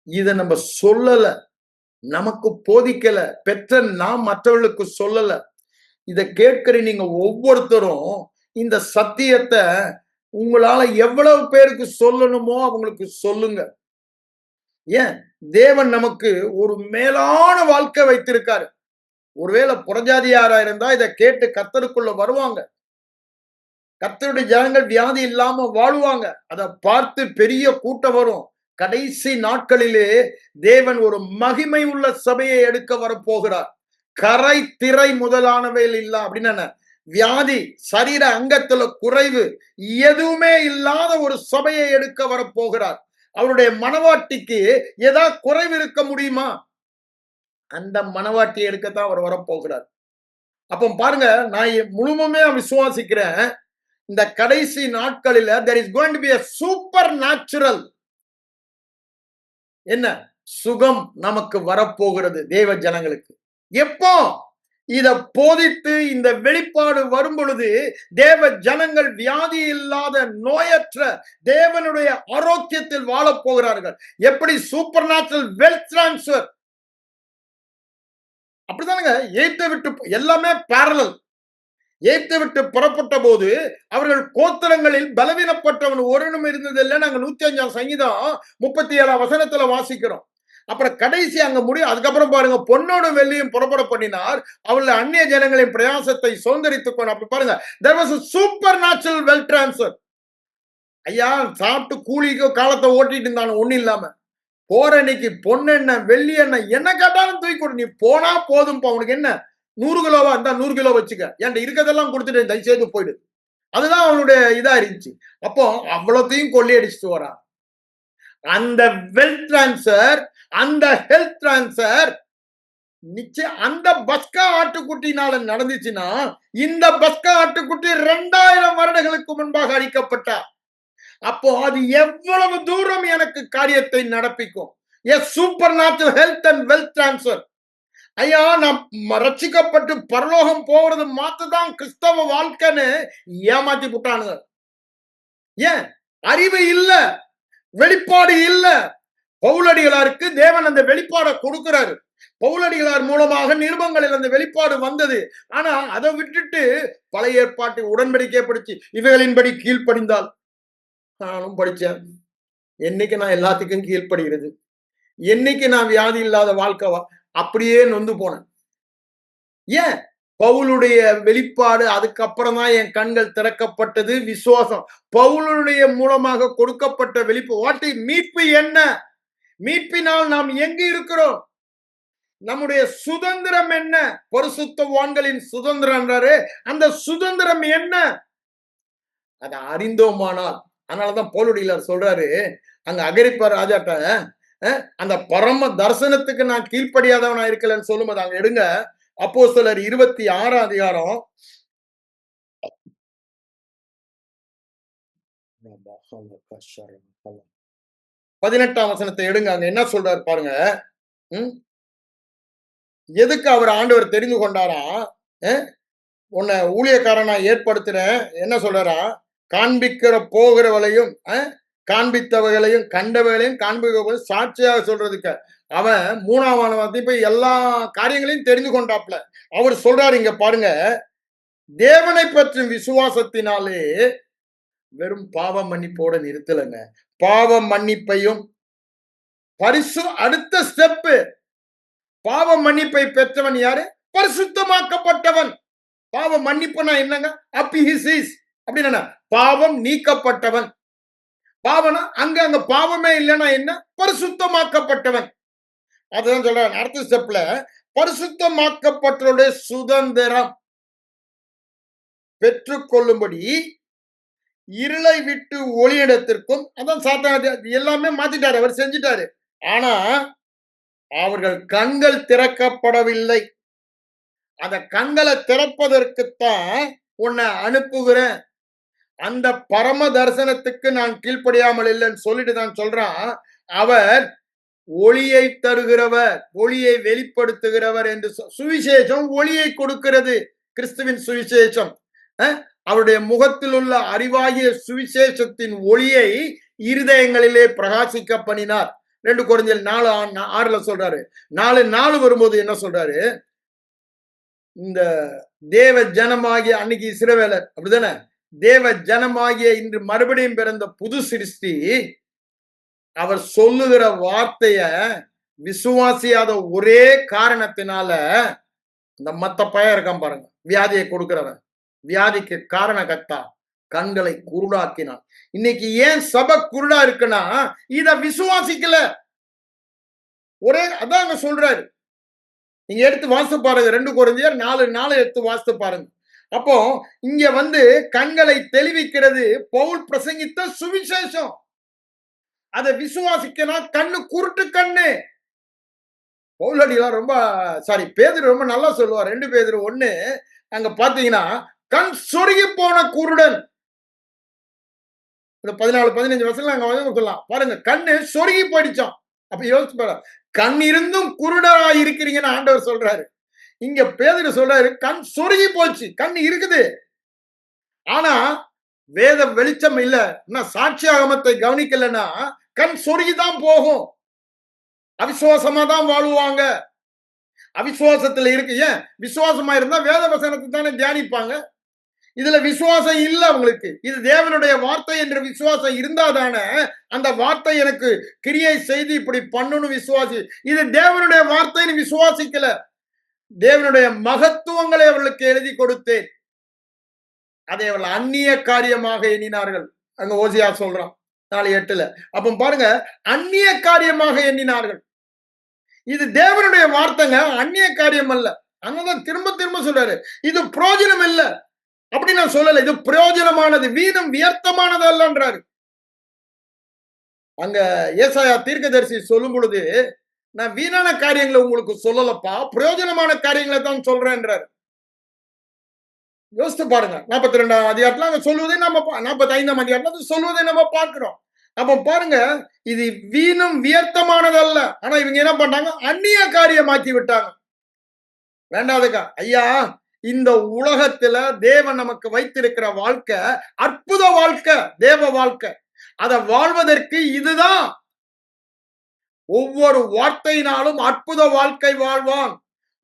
இத நம்ம சொல்லல, நமக்கு போதிக்கல, பெற்ற நாம் மற்றவர்களுக்கு சொல்லல. இத கேட்கிற நீங்க ஒவ்வொருத்தரும் இந்த சத்தியத்தை உங்களால எவ்வளவு பேருக்கு சொல்லணுமோ அவங்களுக்கு சொல்லுங்க. ஏன் தேவன் நமக்கு ஒரு மேலான வாழ்க்கை வைத்திருக்காரு. ஒருவேளை புறஜாதியாரா இருந்தா இதை கேட்டு கர்த்தருக்குள்ள வருவாங்க. கர்த்தருடைய ஜனங்கள் வியாதி இல்லாம வாழ்வாங்க. அதை பார்த்து பெரிய கூட்டம் வரும். கடைசி நாட்களிலே தேவன் ஒரு மகிமை உள்ள சபையை எடுக்க வரப்போகிறார். கரை திரை முதலானவையில் இல்ல அப்படின்னு, வியாதி சரீர அங்கத்துல குறைவு எதுவுமே இல்லாத ஒரு சபையை எடுக்க வரப்போகிறார். அவருடைய மனவாட்டிக்கு ஏதாவது குறைவு இருக்க முடியுமா? அந்த மனவாட்டியை எடுக்கத்தான் அவர் வரப்போகிறார். அப்ப பாருங்க, நான் முழுமையா விசுவாசிக்கிறேன், இந்த கடைசி நாட்களில there is going to be a supernatural என்ன சுகம் நமக்கு வரப்போகிறது தேவ ஜனங்களுக்கு. எப்போ இத போதித்து இந்த வெளிப்பாடு வரும் பொழுது தேவ ஜனங்கள் வியாதி இல்லாத நோயற்ற தேவனுடைய ஆரோக்கியத்தில் வாழப் போகிறார்கள். எப்படி சூப்பர் நேச்சுரல் வெல்த் டிரான்ஸ்பர், அப்படிதானுங்க. எய்த்தை விட்டு எல்லாமே பேரலல். எய்த்தை விட்டு புறப்பட்ட போது அவர்கள் கோத்திரங்களில் பலவீனப்பட்டவன் ஒருவனும் இருந்ததில்லை. நாங்க 105 சங்கீதம் 37 வசனத்துல வாசிக்கிறோம். அப்புறம் கடைசி அங்க முடியும். அதுக்கப்புறம் பாருங்க, பொன்னோடு வெள்ளியும் புறப்பட பண்ணினார், அவள் அந்நிய ஜனங்களின் பிரயாசத்தை சுதந்திரித்துக் கொண்டு. அப்படி பாருங்க, there was a supernatural wealth transfer. ஐயா, சாப்பிட்டு கூலிக்கோ காலத்தை ஓட்டிட்டு இருந்தாலும் ஒண்ணு இல்லாம போற இன்னைக்கு பொண்ணெண்ண வெள்ளி எண்ணெய் என்ன கேட்டாலும் தூக்கி கொடு. நீ போனா போதும்பா, உனக்கு என்ன 100 கிலோவா இருந்தா 100 கிலோ வச்சுக்க, என்கிட்ட இருக்கிறதெல்லாம் கொடுத்துட்டு தயவுசெய்து போயிடு. அதுதான் அவனுடைய இதா இருந்துச்சு. அப்போ அவ்வளோத்தையும் கொள்ளையடிச்சுட்டு வரான். அந்த வெல்த் டிரான்ஸ்பர், அந்த ஹெல்த் டிரான்ஸ்பர் நிச்சயம் அந்த பஸ்கா ஆட்டுக்குட்டினால நடந்துச்சுன்னா, இந்த பஸ்கா ஆட்டுக்குட்டி 2000 வருடங்களுக்கு முன்பாக அழிக்கப்பட்டார். அப்போ அது எவ்வளவு தூரம் எனக்கு காரியத்தை நடப்பிக்கும். A super natural health and wealth transfer. ஐயா, நான் ரட்சிக்கப்பட்டு பரலோகம் போறது மாத்துதான் கிறிஸ்தவ வாழ்க்கைன்னு ஏமாத்தி விட்டானுங்க. ஏன்? அறிவு இல்ல, வெளிப்பாடு இல்ல, பவுலடிகளாருக்கு தேவன் அந்த வெளிப்பாடை கொடுக்கிறாரு. பவுலடிகளார் மூலமாக நிருபங்களில் அந்த வெளிப்பாடு வந்தது. ஆனா அதை விட்டுட்டு பழைய ஏற்பாட்டை உடன்படிக்கை படிச்சு இவைகளின்படி கீழ்ப்படிந்தால், நானும் படிச்சேன். என்னைக்கு நான் எல்லாத்துக்கும் கீழ்ப்படுகிறது, என்னைக்கு நான் வியாதி இல்லாத வாழ்க்கை அப்படியே நொந்து போனேன். ஏன்? பவுலுடைய வெளிப்பாடு, அதுக்கப்புறம் தான் என் கண்கள் திறக்கப்பட்டது. விசுவாசம் பவுலுடைய மூலமாக கொடுக்கப்பட்ட வெளிப்பாடு. மீட்பு என்ன? மீட்பினால் நாம் எங்கு இருக்கிறோம்? நம்முடைய சுதந்திரம் என்ன? பரிசுத்தவான்களின் சுதந்திரம். அந்த சுதந்திரம் என்ன? அதை அறிந்தோமானால், அதனாலதான் பவுலடிகளார் சொல்றாரு அங்க அகிரிப்பா ராஜாட்ட, அந்த பரம தரிசனத்துக்கு நான் கீழ்ப்படியாதவனா இருக்கலன்னு சொல்லும்போது அங்க எடுங்க அப்போஸ்தலர் 26 அதிகாரம் 18 வசனத்தை எடுங்க. அங்க என்ன சொல்றாரு பாருங்க. எதுக்கு அவர் ஆண்டவர் தெரிந்து கொண்டாரா? உன்னை ஊழியக்காரனா ஏற்படுத்துறேன், என்ன சொல்றாரா? காண்பிக்கிற போகிறவளையும் காண்பித்தவர்களையும் கண்டவர்களையும் காண்பிக்க சாட்சியாக சொல்றதுக்கு. அவன் 3ஆம் போய் எல்லா காரியங்களையும் தெரிந்து கொண்டாப்ல. அவர் சொல்றாரு இங்க பாருங்க, தேவனை பற்றும் விசுவாசத்தினாலே வெறும் பாவ மன்னிப்போட நிறுத்தலைங்க. பாவ மன்னிப்பையும் அடுத்த ஸ்டெப், பாவ மன்னிப்பை பெற்றவன் யாரு? பரிசுத்தமாக்கப்பட்டவன். பாவ மன்னிப்புனா என்னங்க? அபிஹிசிஸ் அப்படின்னா பாவம் நீக்கப்பட்டவன். பாவனா அங்க பாவமே இல்லைன்னா என்ன? பரிசுத்தமாக்கப்பட்டவன். அதுதான் சொல்றேன். அடுத்த ஸ்டெப்ல பரிசுத்தமாக்கப்பட்டவருடைய சுதந்திரம் பெற்றுக்கொள்ளும்படி இருளை விட்டு ஒளியிடத்திற்கும், அதான் சாத்தான் எல்லாமே மாத்திட்டாரு, அவர் செஞ்சிட்டாரு. ஆனா அவர்கள் கண்கள் திறக்கப்படவில்லை. அந்த கண்களை திறப்பதற்குத்தான் உன்னை அனுப்புகிறேன். அந்த பரம தரிசனத்துக்கு நான் கீழ்ப்படியாமல் இல்லைன்னு சொல்லிட்டு தான் சொல்றான். அவர் ஒளியை தருகிறவர், ஒளியை வெளிப்படுத்துகிறவர் என்று. சுவிசேஷம் ஒளியை கொடுக்கிறது. கிறிஸ்துவின் சுவிசேஷம் அவருடைய முகத்தில் உள்ள அறிவாகிய சுவிசேஷத்தின் ஒளியை இருதயங்களிலே பிரகாசிக்க பண்ணினார். 2 கொரிந்தியர் 4:6 சொல்றாரு. 4:4 வரும்போது என்ன சொல்றாரு? இந்த தேவ ஜனமாகிய, அன்னைக்கு இஸ்ரவேலர் அப்படிதானே, தேவ ஜனமாகிய இன்று மறுபடியும் பிறந்த புது சிருஷ்டி அவர் சொல்லுகிற வார்த்தைய விசுவாசியாத ஒரே காரணத்தினால இந்த மத்த பையன் இருக்கான் பாருங்க, வியாதியை கொடுக்கிறவன், வியாதிக்கு காரணகர்த்தா கண்களை குருடாக்கினான். இன்னைக்கு ஏன் சபை குருடா இருக்குன்னா இத விசுவாசிக்கல. ஒரே அதான் சொல்றாரு. நீங்க எடுத்து வாசித்து பாருங்க. 2 கொரிந்தியர் 4:4 எடுத்து வாசித்து பாருங்க. அப்போ இங்க கண்களை தெளிவிக்கிறது பவுல் பிரசங்கித்த சுவிசேஷம். அதை விசுவாசிக்கணும். கண்ணு குருட்டு கண்ணு. பவுலடிகளார் ரொம்ப பேதுரு ரொம்ப நல்லா சொல்லுவார். 2 பேதுரு 1 அங்க பாத்தீங்கன்னா கண் சொருகி போன குருடன். 14-15 வருஷம் அங்க சொல்லலாம் பாருங்க. கண்ணு சொருகி போயிடுச்சான். அப்ப யோசிச்சு பாரு, கண் இருந்தும் குருடரா இருக்கிறீங்கன்னு ஆண்டவர் சொல்றாரு. இங்க பேதுரு சொல்றாரு கண் சொருகி போச்சு. கண் இருக்குது, ஆனா வேத வெளிச்சம் இல்ல, சாட்சியாகமத்தை கவனிக்கலன்னா கண் சொருகிதான் போகும். அவிசுவாசமா தான் வாழுவாங்க. அவிசுவாசத்துல இருக்கு. ஏன்? விசுவாசமா இருந்தா வேத வசனத்தை தானே தியானிப்பாங்க. இதுல விசுவாசம் இல்ல அவங்களுக்கு. இது தேவனுடைய வார்த்தை என்ற விசுவாசம் இருந்தாதானே அந்த வார்த்தை எனக்கு கிரியை செய்து இப்படி பண்ணணும் விசுவாசி. இது தேவனுடைய வார்த்தைன்னு விசுவாசிக்கல. தேவனுடைய மகத்துவங்களை அவர்களுக்கு எழுதி கொடுத்தேன், அதை அவர்கள் அந்நிய காரியமாக எண்ணினார்கள். அங்க ஓசியா சொல்றான் 4:8. அப்ப பாருங்க, அந்நிய காரியமாக எண்ணினார்கள். இது தேவனுடைய வார்த்தைங்க, அந்நிய காரியம் அல்ல. அங்கதான் திரும்ப திரும்ப சொல்றாரு இது பிரயோஜனம் இல்ல அப்படி நான் சொல்லல. இது பிரயோஜனமானது, வீணம் வியர்த்தமானது அல்லன்றாரு. அங்க ஏசாயா தீர்க்கதரிசி சொல்லும் பொழுது, நான் வீணான காரியங்களை உங்களுக்கு சொல்லலப்பா, பிரயோஜனமான காரியங்களை தான் சொல்றேன்றாரு. யோசித்து பாருங்க. 42ஆம் அதிகாரத்துல அங்க சொல்வதை நம்ம 45ஆம் அதிகாரத்துல சொல்வதை நம்ம பார்க்கிறோம். அப்ப பாருங்க, இது வீணும் வியர்த்தமானது அல்ல. ஆனா இவங்க என்ன பண்றாங்க? அந்நிய காரியமாக்கி விட்டாங்க. வேண்டாதுக்கா ஐயா, இந்த உலகத்துல தேவன் நமக்கு வைத்திருக்கிற வாழ்க்கை அற்புத வாழ்க்கை, தேவ வாழ்க்கை. அதை வாழ்வதற்கு இதுதான் ஒவ்வொரு வார்த்தையினாலும் அற்புத வாழ்க்கை வாழ்வான்.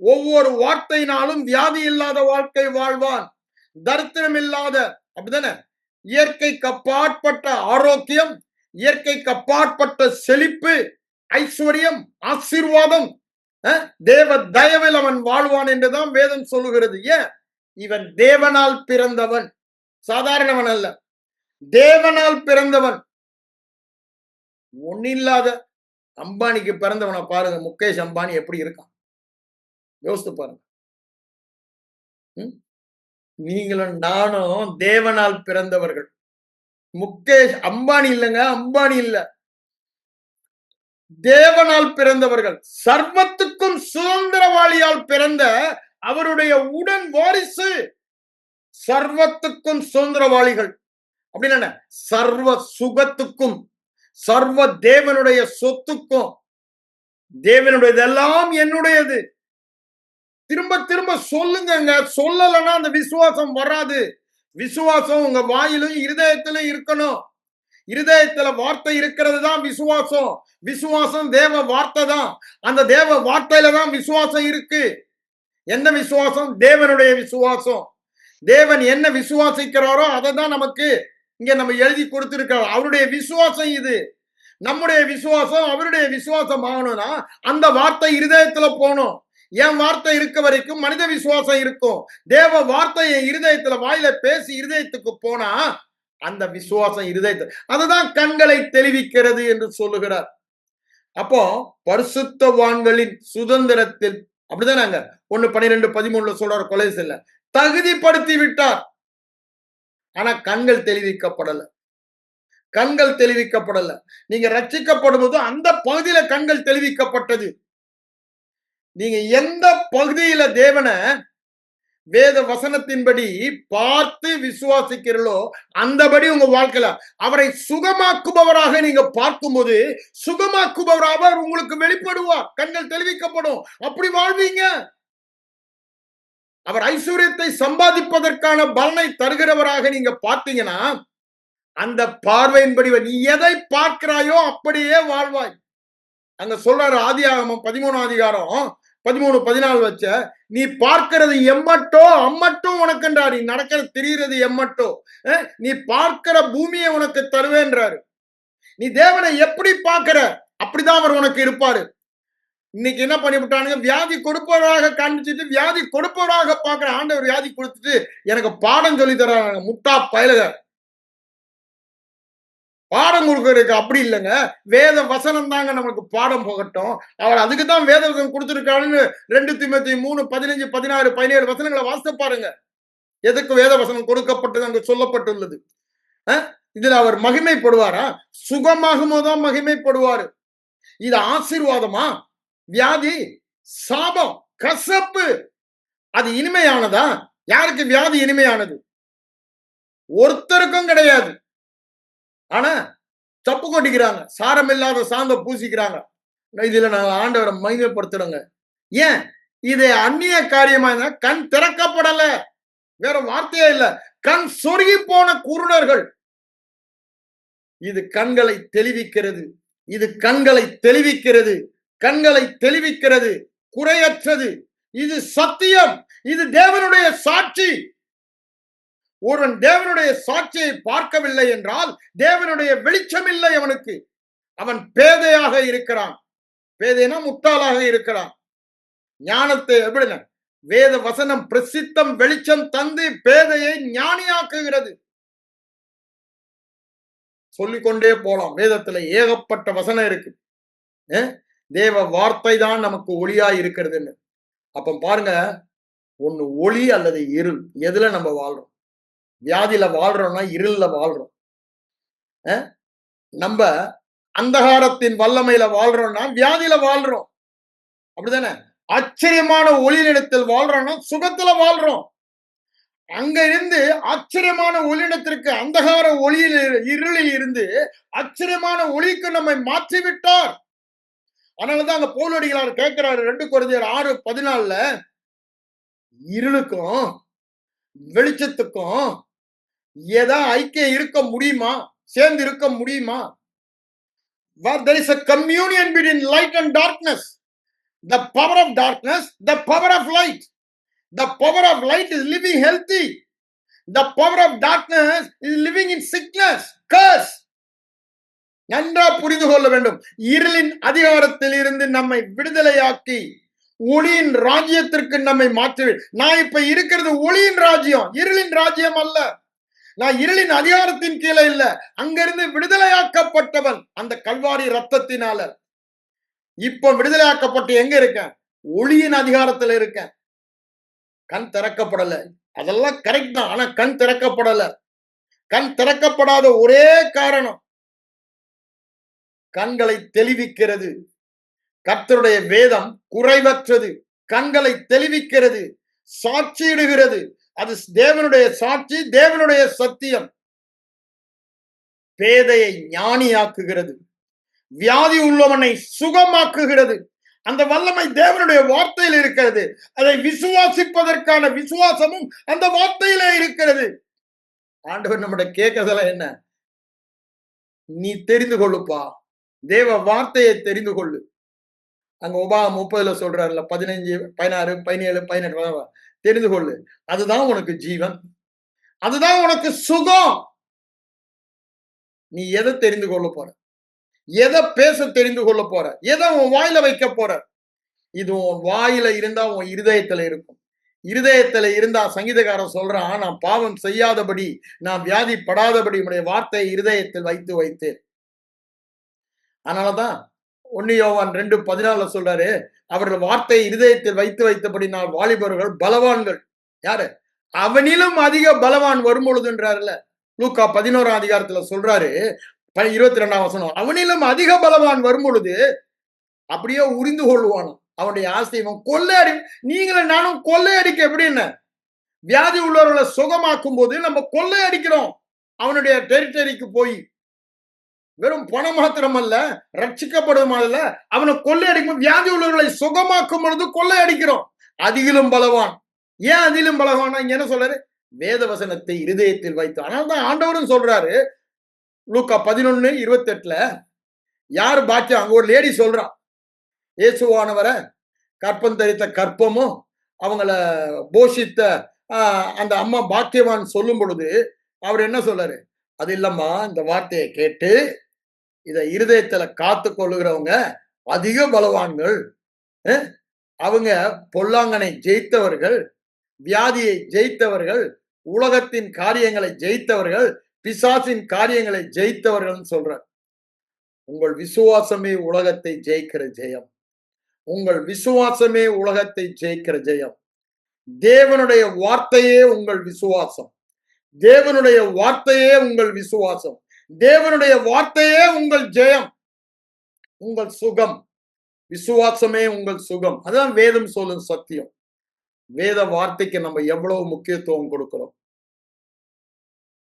ஒவ்வொரு வார்த்தையினாலும் வியாதி இல்லாத வாழ்க்கை வாழ்வான். தரித்திரம் இல்லாத, அப்படிதானே, இயற்கைக்கு அப்பாற்பட்ட ஆரோக்கியம், இயற்கைக்கு அப்பாற்பட்ட செழிப்பு, ஐஸ்வர்யம், ஆசீர்வாதம், தேவ தயவில் அவன் வாழ்வான் என்றுதான் வேதம் சொல்லுகிறது. ஏன்? இவன் தேவனால் பிறந்தவன், சாதாரணவன் அல்ல, தேவனால் பிறந்தவன். ஒன்னில்லாத அம்பானிக்கு பிறந்தவனை பாருங்க, முகேஷ் அம்பானி எப்படி இருக்கான் யோசித்து பாருங்க. நீங்களும் நானும் தேவனால் பிறந்தவர்கள். முகேஷ் அம்பானி இல்லைங்க, அம்பானி இல்ல, தேவனால் பிறந்தவர்கள். சர்வத்துக்கும் சுதந்திரவாளியால் பிறந்த அவருடைய உடன் வாரிசு. சர்வத்துக்கும் சுதந்திரவாளிகள் அப்படின்னா சர்வ சுகத்துக்கும், சர்வ தேவனுடைய சொத்துக்கும். தேவனுடையதெல்லாம் என்னுடையது. திரும்ப திரும்ப சொல்லுங்க. சொல்லலைன்னா அந்த விசுவாசம் வராது. விசுவாசம் உங்க வாயிலும் இருதயத்திலும் இருக்கணும். இருதயத்துல வார்த்தை இருக்கிறது தான் விசுவாசம். விசுவாசம் தேவ வார்த்தை தான். அந்த தேவ வார்த்தையில தான் விசுவாசம் இருக்கு. என்ன விசுவாசம்? தேவனுடைய விசுவாசம். தேவன் என்ன விசுவாசிக்கிறாரோ அதை தான் நமக்கு இங்க நம்ம எழுதி கொடுத்திருக்கிறோம். அவருடைய விசுவாசம் இது. நம்முடைய விசுவாசம் அவருடைய விசுவாசம் ஆகணும்னா அந்த வார்த்தை இருதயத்துல போகணும். என் வார்த்தை இருக்க வரைக்கும் மனித விசுவாசம் இருக்கும். தேவ வார்த்தையை இருதயத்துல வாயில பேசி இருதயத்துக்கு போனா அந்த விசுவாசம் இருதயத்தை, அதுதான் கண்களை தெளிவிக்கிறது என்று சொல்லுகிறார். அப்போ பரிசுத்தவான்களின் சுதந்திரத்தில், அப்படிதானாங்க 1:12-13 சொல்றார், கொலோசியர்ல தகுதிப்படுத்தி விட்டார். ஆனா கண்கள் தெளிவிக்கப்படல. கண்கள் தெளிவிக்கப்படல. நீங்க ரட்சிக்கப்படும் போது அந்த பகுதியில கண்கள் தெளிவிக்கப்பட்டது. நீங்க எந்த பகுதியில தேவனை வேத வசனத்தின்படி பார்த்து விசுவாசிக்கிறீர்களோ அந்தபடி உங்க வாழ்க்கையில அவரை சுகமாக்குபவராக நீங்க பார்க்கும்போது சுகமாக்குபவராக உங்களுக்கு வெளிப்படுவார். கண்கள் தெளிவிக்கப்படும். அப்படி வாழ்வீங்க. அவர் ஐஸ்வர்யத்தை சம்பாதிப்பதற்கான பலனை தருகிறவராக நீங்க பார்த்தீங்கன்னா அந்த பார்வையின்படி நீ எதை பார்க்கிறாயோ அப்படியே வாழ்வாய். அங்க சொல்றாரு ஆதியாகமம் 13ஆம் அதிகாரம் 13-14 வச்ச, நீ பார்க்கிறது எம்மட்டோ அம்மட்டும் உனக்குன்றார். நீ நடக்கிறது தெரிகிறது எம்மட்டோ, நீ பார்க்கிற பூமியை உனக்கு தருவேன்றாரு. நீ தேவனை எப்படி பார்க்கிற அப்படிதான் அவர் உனக்கு இருப்பாரு. இன்னைக்கு என்ன பண்ணிவிட்டானுங்க, வியாதி கொடுப்பவராக காண்பிச்சுட்டு வியாதி கொடுப்பவராக பார்க்கிற ஆண்டவர் வியாதி கொடுத்துட்டு எனக்கு பாடம் சொல்லி தர்றாங்க. முட்டா பயலுக பாடம் கொடுக்கறதுக்கு அப்படி இல்லைங்க. வேத வசனம் தாங்க நமக்கு பாடம் போகட்டும். அவர் அதுக்கு தான் வேத வசனம் கொடுத்திருக்காருன்னு 2 தீமோத்தேயு 3, 15, 16, 17 வசனங்களை வாசித்து பாருங்க. எதுக்கு வேத வசனம் கொடுக்கப்பட்டது அங்கு சொல்லப்பட்டுள்ளது. இதுல அவர் மகிமைப்படுவாரா? சுகமாகும் போதுதான் மகிமைப்படுவாரு. இது ஆசீர்வாதமா? வியாதி சாபம், கசப்பு, அது இனிமையானதா? யாருக்கு வியாதி இனிமையானது? ஒருத்தருக்கும் கிடையாது. ஆனா தப்பு கொட்டிக்கிறாங்க, சாரம் இல்லாத சாந்த பூசிக்கிறாங்க. இதுல நான் ஆண்டவரை மகிமைப்படுத்துறேங்க. ஏன்? இது அந்நிய காரியமா கண் திறக்கப்படல, வேற வார்த்தையே இல்ல. கண் சொருகி போன குருடர்கள். இது கண்களை தெளிவிக்கிறது. இது கண்களை தெளிவிக்கிறது. கண்களை தெளிவிக்கிறது. குறையற்றது. இது சத்தியம். இது தேவனுடைய சாட்சி. ஒருவன் தேவனுடைய சாட்சியை பார்க்கவில்லை என்றால் தேவனுடைய வெளிச்சம் இல்லை அவனுக்கு. அவன் பேதையாக இருக்கிறான். பேதைனா முட்டாளாக இருக்கிறான். ஞானத்தை எப்படின்னா வேத வசனம் பிரசித்தம் வெளிச்சம் தந்து பேதையை ஞானியாக்குகிறது. சொல்லிக்கொண்டே போலாம். வேதத்துல ஏகப்பட்ட வசனம் இருக்கு. தேவ வார்த்தை தான் நமக்கு ஒளியா இருக்கிறதுன்னு. அப்ப பாருங்க, ஒண்ணு ஒளி அல்லது இருள். எதுல நம்ம வாழ்றோம்? வியாதியில வாழ்றோம்னா இருள்ல வாழ்றோம். நம்ம அந்தகாரத்தின் வல்லமையில வாழ்றோம்னா வியாதியில வாழ்றோம். அப்படிதானே? ஆச்சரியமான ஒளியிடத்தில் வாழ்றோம்னா சுகத்துல வாழ்றோம். அங்க இருந்து ஆச்சரியமான ஒளியிடத்திற்கு அந்தகார ஒளியில் இருளில் இருந்து ஆச்சரியமான ஒளிக்கு நம்மை மாற்றிவிட்டார். அதனாலதான் அங்க பவுலடிகளார் கேட்கிறாரு 2 கொரிந்தியர் 6:14, இருளுக்கும் வெளிச்சத்துக்கும் ஏதா ஐக்கியம் இருக்க முடியுமா? சேர்ந்து இருக்க முடியுமா? where there is a communion between light and darkness. The power of darkness, the power of light. The power of light is living healthy. The power of darkness is living in sickness, curse. நன்றா புரிந்து கொள்ள வேண்டும். இருளின் அதிகாரத்தில் இருந்து நம்மை விடுதலையாக்கி ஒளியின் ராஜ்யத்திற்கு நம்மை மாற்று. நான் இப்ப இருக்கிறது ஒளியின் ராஜ்யம், இருளின் ராஜ்யம் அல்ல. நான் இருளின் அதிகாரத்தின் கீழே இல்ல, அங்கிருந்து விடுதலையாக்கப்பட்டவன் அந்த கல்வாரி ரத்தத்தினால. இப்போ விடுதலையாக்கப்பட்டு எங்க இருக்கேன்? ஒளியின் அதிகாரத்துல இருக்கேன். கண் திறக்கப்படல. அதெல்லாம் கரெக்ட் தான், ஆனா கண் திறக்கப்படல. கண் திறக்கப்படாத ஒரே காரணம், கண்களை தெளிவிக்கிறது. கர்த்தருடைய வேதம் குறைவற்றது, கண்களை தெளிவிக்கிறது, சாட்சியிடுகிறது. அது தேவனுடைய சாட்சி, தேவனுடைய சத்தியம். பேதையை ஞானியாக்குகிறது, வியாதி உள்ளவனை சுகமாக்குகிறது. அந்த வல்லமை தேவனுடைய வார்த்தையில் இருக்கிறது. அதை விசுவாசிப்பதற்கான விசுவாசமும் அந்த வார்த்தையிலே இருக்கிறது. ஆண்டவர் நம்முடைய கேட்கறதுல என்ன? நீ தெரிந்து கொள்ளுப்பா, தேவ வார்த்தையை தெரிந்து கொள்ளு. அங்க உபாகம் 30 சொல்றாருல, 15, 16, 17, 18 தெரிந்து கொள்ளு. அதுதான் உனக்கு ஜீவன், அதுதான் உனக்கு சுகம். நீ எதை தெரிந்து கொள்ள போற? எதை பேச தெரிந்து கொள்ள போற? எதை உன் வாயில வைக்க போற? இது உன் வாயில இருந்தா உன் இருதயத்துல இருக்கும். இருதயத்துல இருந்தா சங்கீதக்காரன் சொல்றான், நான் பாவம் செய்யாதபடி, நான் வியாதிப்படாதபடி உடைய வார்த்தையை இருதயத்தில் வைத்து வைத்தேன். அதனாலதான் 1 யோவான் 2:14 சொல்றாரு, அவர்கள் வார்த்தையை இருதயத்தில் வைத்து வைத்தபடி நான் வாலிபர்கள் பலவான்கள். யாரு? அவனிலும் அதிக பலவான் வரும் பொழுதுன்றாருல. லூக்கா 11ஆம் அதிகாரத்துல சொல்றாரு, 22ஆம் வசனம், அவனிலும் அதிக பலவான் வரும் பொழுது அப்படியே உரிந்து கொள்வானோ அவனுடைய ஆசையும் கொள்ளையடி. நீங்களும் நானும் கொள்ளையடிக்க எப்படின்னு, வியாதி உள்ளவர்களை சுகமாக்கும் போது நம்ம கொள்ளையடிக்கிறோம். அவனுடைய டெரிட்டரிக்கு போய் வெறும் பணம் மாத்திரம் அல்ல, ரட்சிக்கப்படும் அல்ல, அவனை கொள்ளையடிக்கும். வியாதி உள்ளவர்களை சுகமாக்கும் பொழுது கொள்ளையடிக்கிறோம். அதிலும் பலவான். ஏன் அதிலும் பலவானா? இங்க என்ன சொல்றாரு? வேத வசனத்தை இருதயத்தில் வைத்து. அதனால்தான் ஆண்டவரும் சொல்றாரு லூக்கா 11:28 யாரு பாக்கியம்? அங்க ஒரு லேடி சொல்றான், இயேசுவானவரை கற்பம் தரித்த கற்பமும் அவங்கள போஷித்த அந்த அம்மா பாக்கியவான் சொல்லும் பொழுது அவர் என்ன சொல்றாரு? அது இல்லம்மா, இந்த வார்த்தையை கேட்டு இதை இருதயத்துல காத்து கொள்ளுகிறவங்க அதிக பலவான்கள். அவங்க பொல்லாங்கனை ஜெயித்தவர்கள், வியாதியை ஜெயித்தவர்கள், உலகத்தின் காரியங்களை ஜெயித்தவர்கள், பிசாசின் காரியங்களை ஜெயித்தவர்கள் சொல்றார். உங்கள் விசுவாசமே உலகத்தை ஜெயிக்கிற ஜெயம். உங்கள் விசுவாசமே உலகத்தை ஜெயிக்கிற ஜெயம். தேவனுடைய வார்த்தையே உங்கள் விசுவாசம். தேவனுடைய வார்த்தையே உங்கள் விசுவாசம். தேவனுடைய வார்த்தையே உங்கள் ஜெயம், உங்கள் சுகம். விசுவாசமே உங்கள் சுகம். அதான் வேதம் சொல்லும் சத்தியம். வேத வார்த்தைக்கு நம்ம எவ்வளவு முக்கியத்துவம் கொடுக்கிறோம்,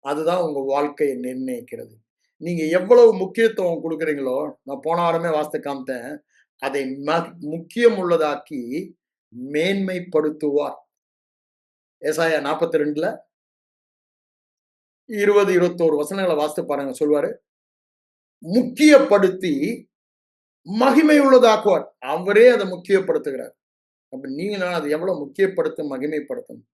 அதுதான் உங்க வாழ்க்கையை நிர்ணயிக்கிறது. நீங்க எவ்வளவு முக்கியத்துவம் கொடுக்குறீங்களோ, நான் போன வாரமே வாஸ்து காமித்தேன், அதை முக்கியம் உள்ளதாக்கி மேன்மைப்படுத்துவார். ஏசாயா 42 20-21 வசனங்களை வாசித்து பாருங்க. சொல்வாரு, முக்கியப்படுத்தி மகிமை உள்ளதாக்குவார். அவரே அதை முக்கியப்படுத்துகிறார். அப்ப நீங்க அதை எவ்வளவு முக்கியப்படுத்த மகிமைப்படுத்தணும்.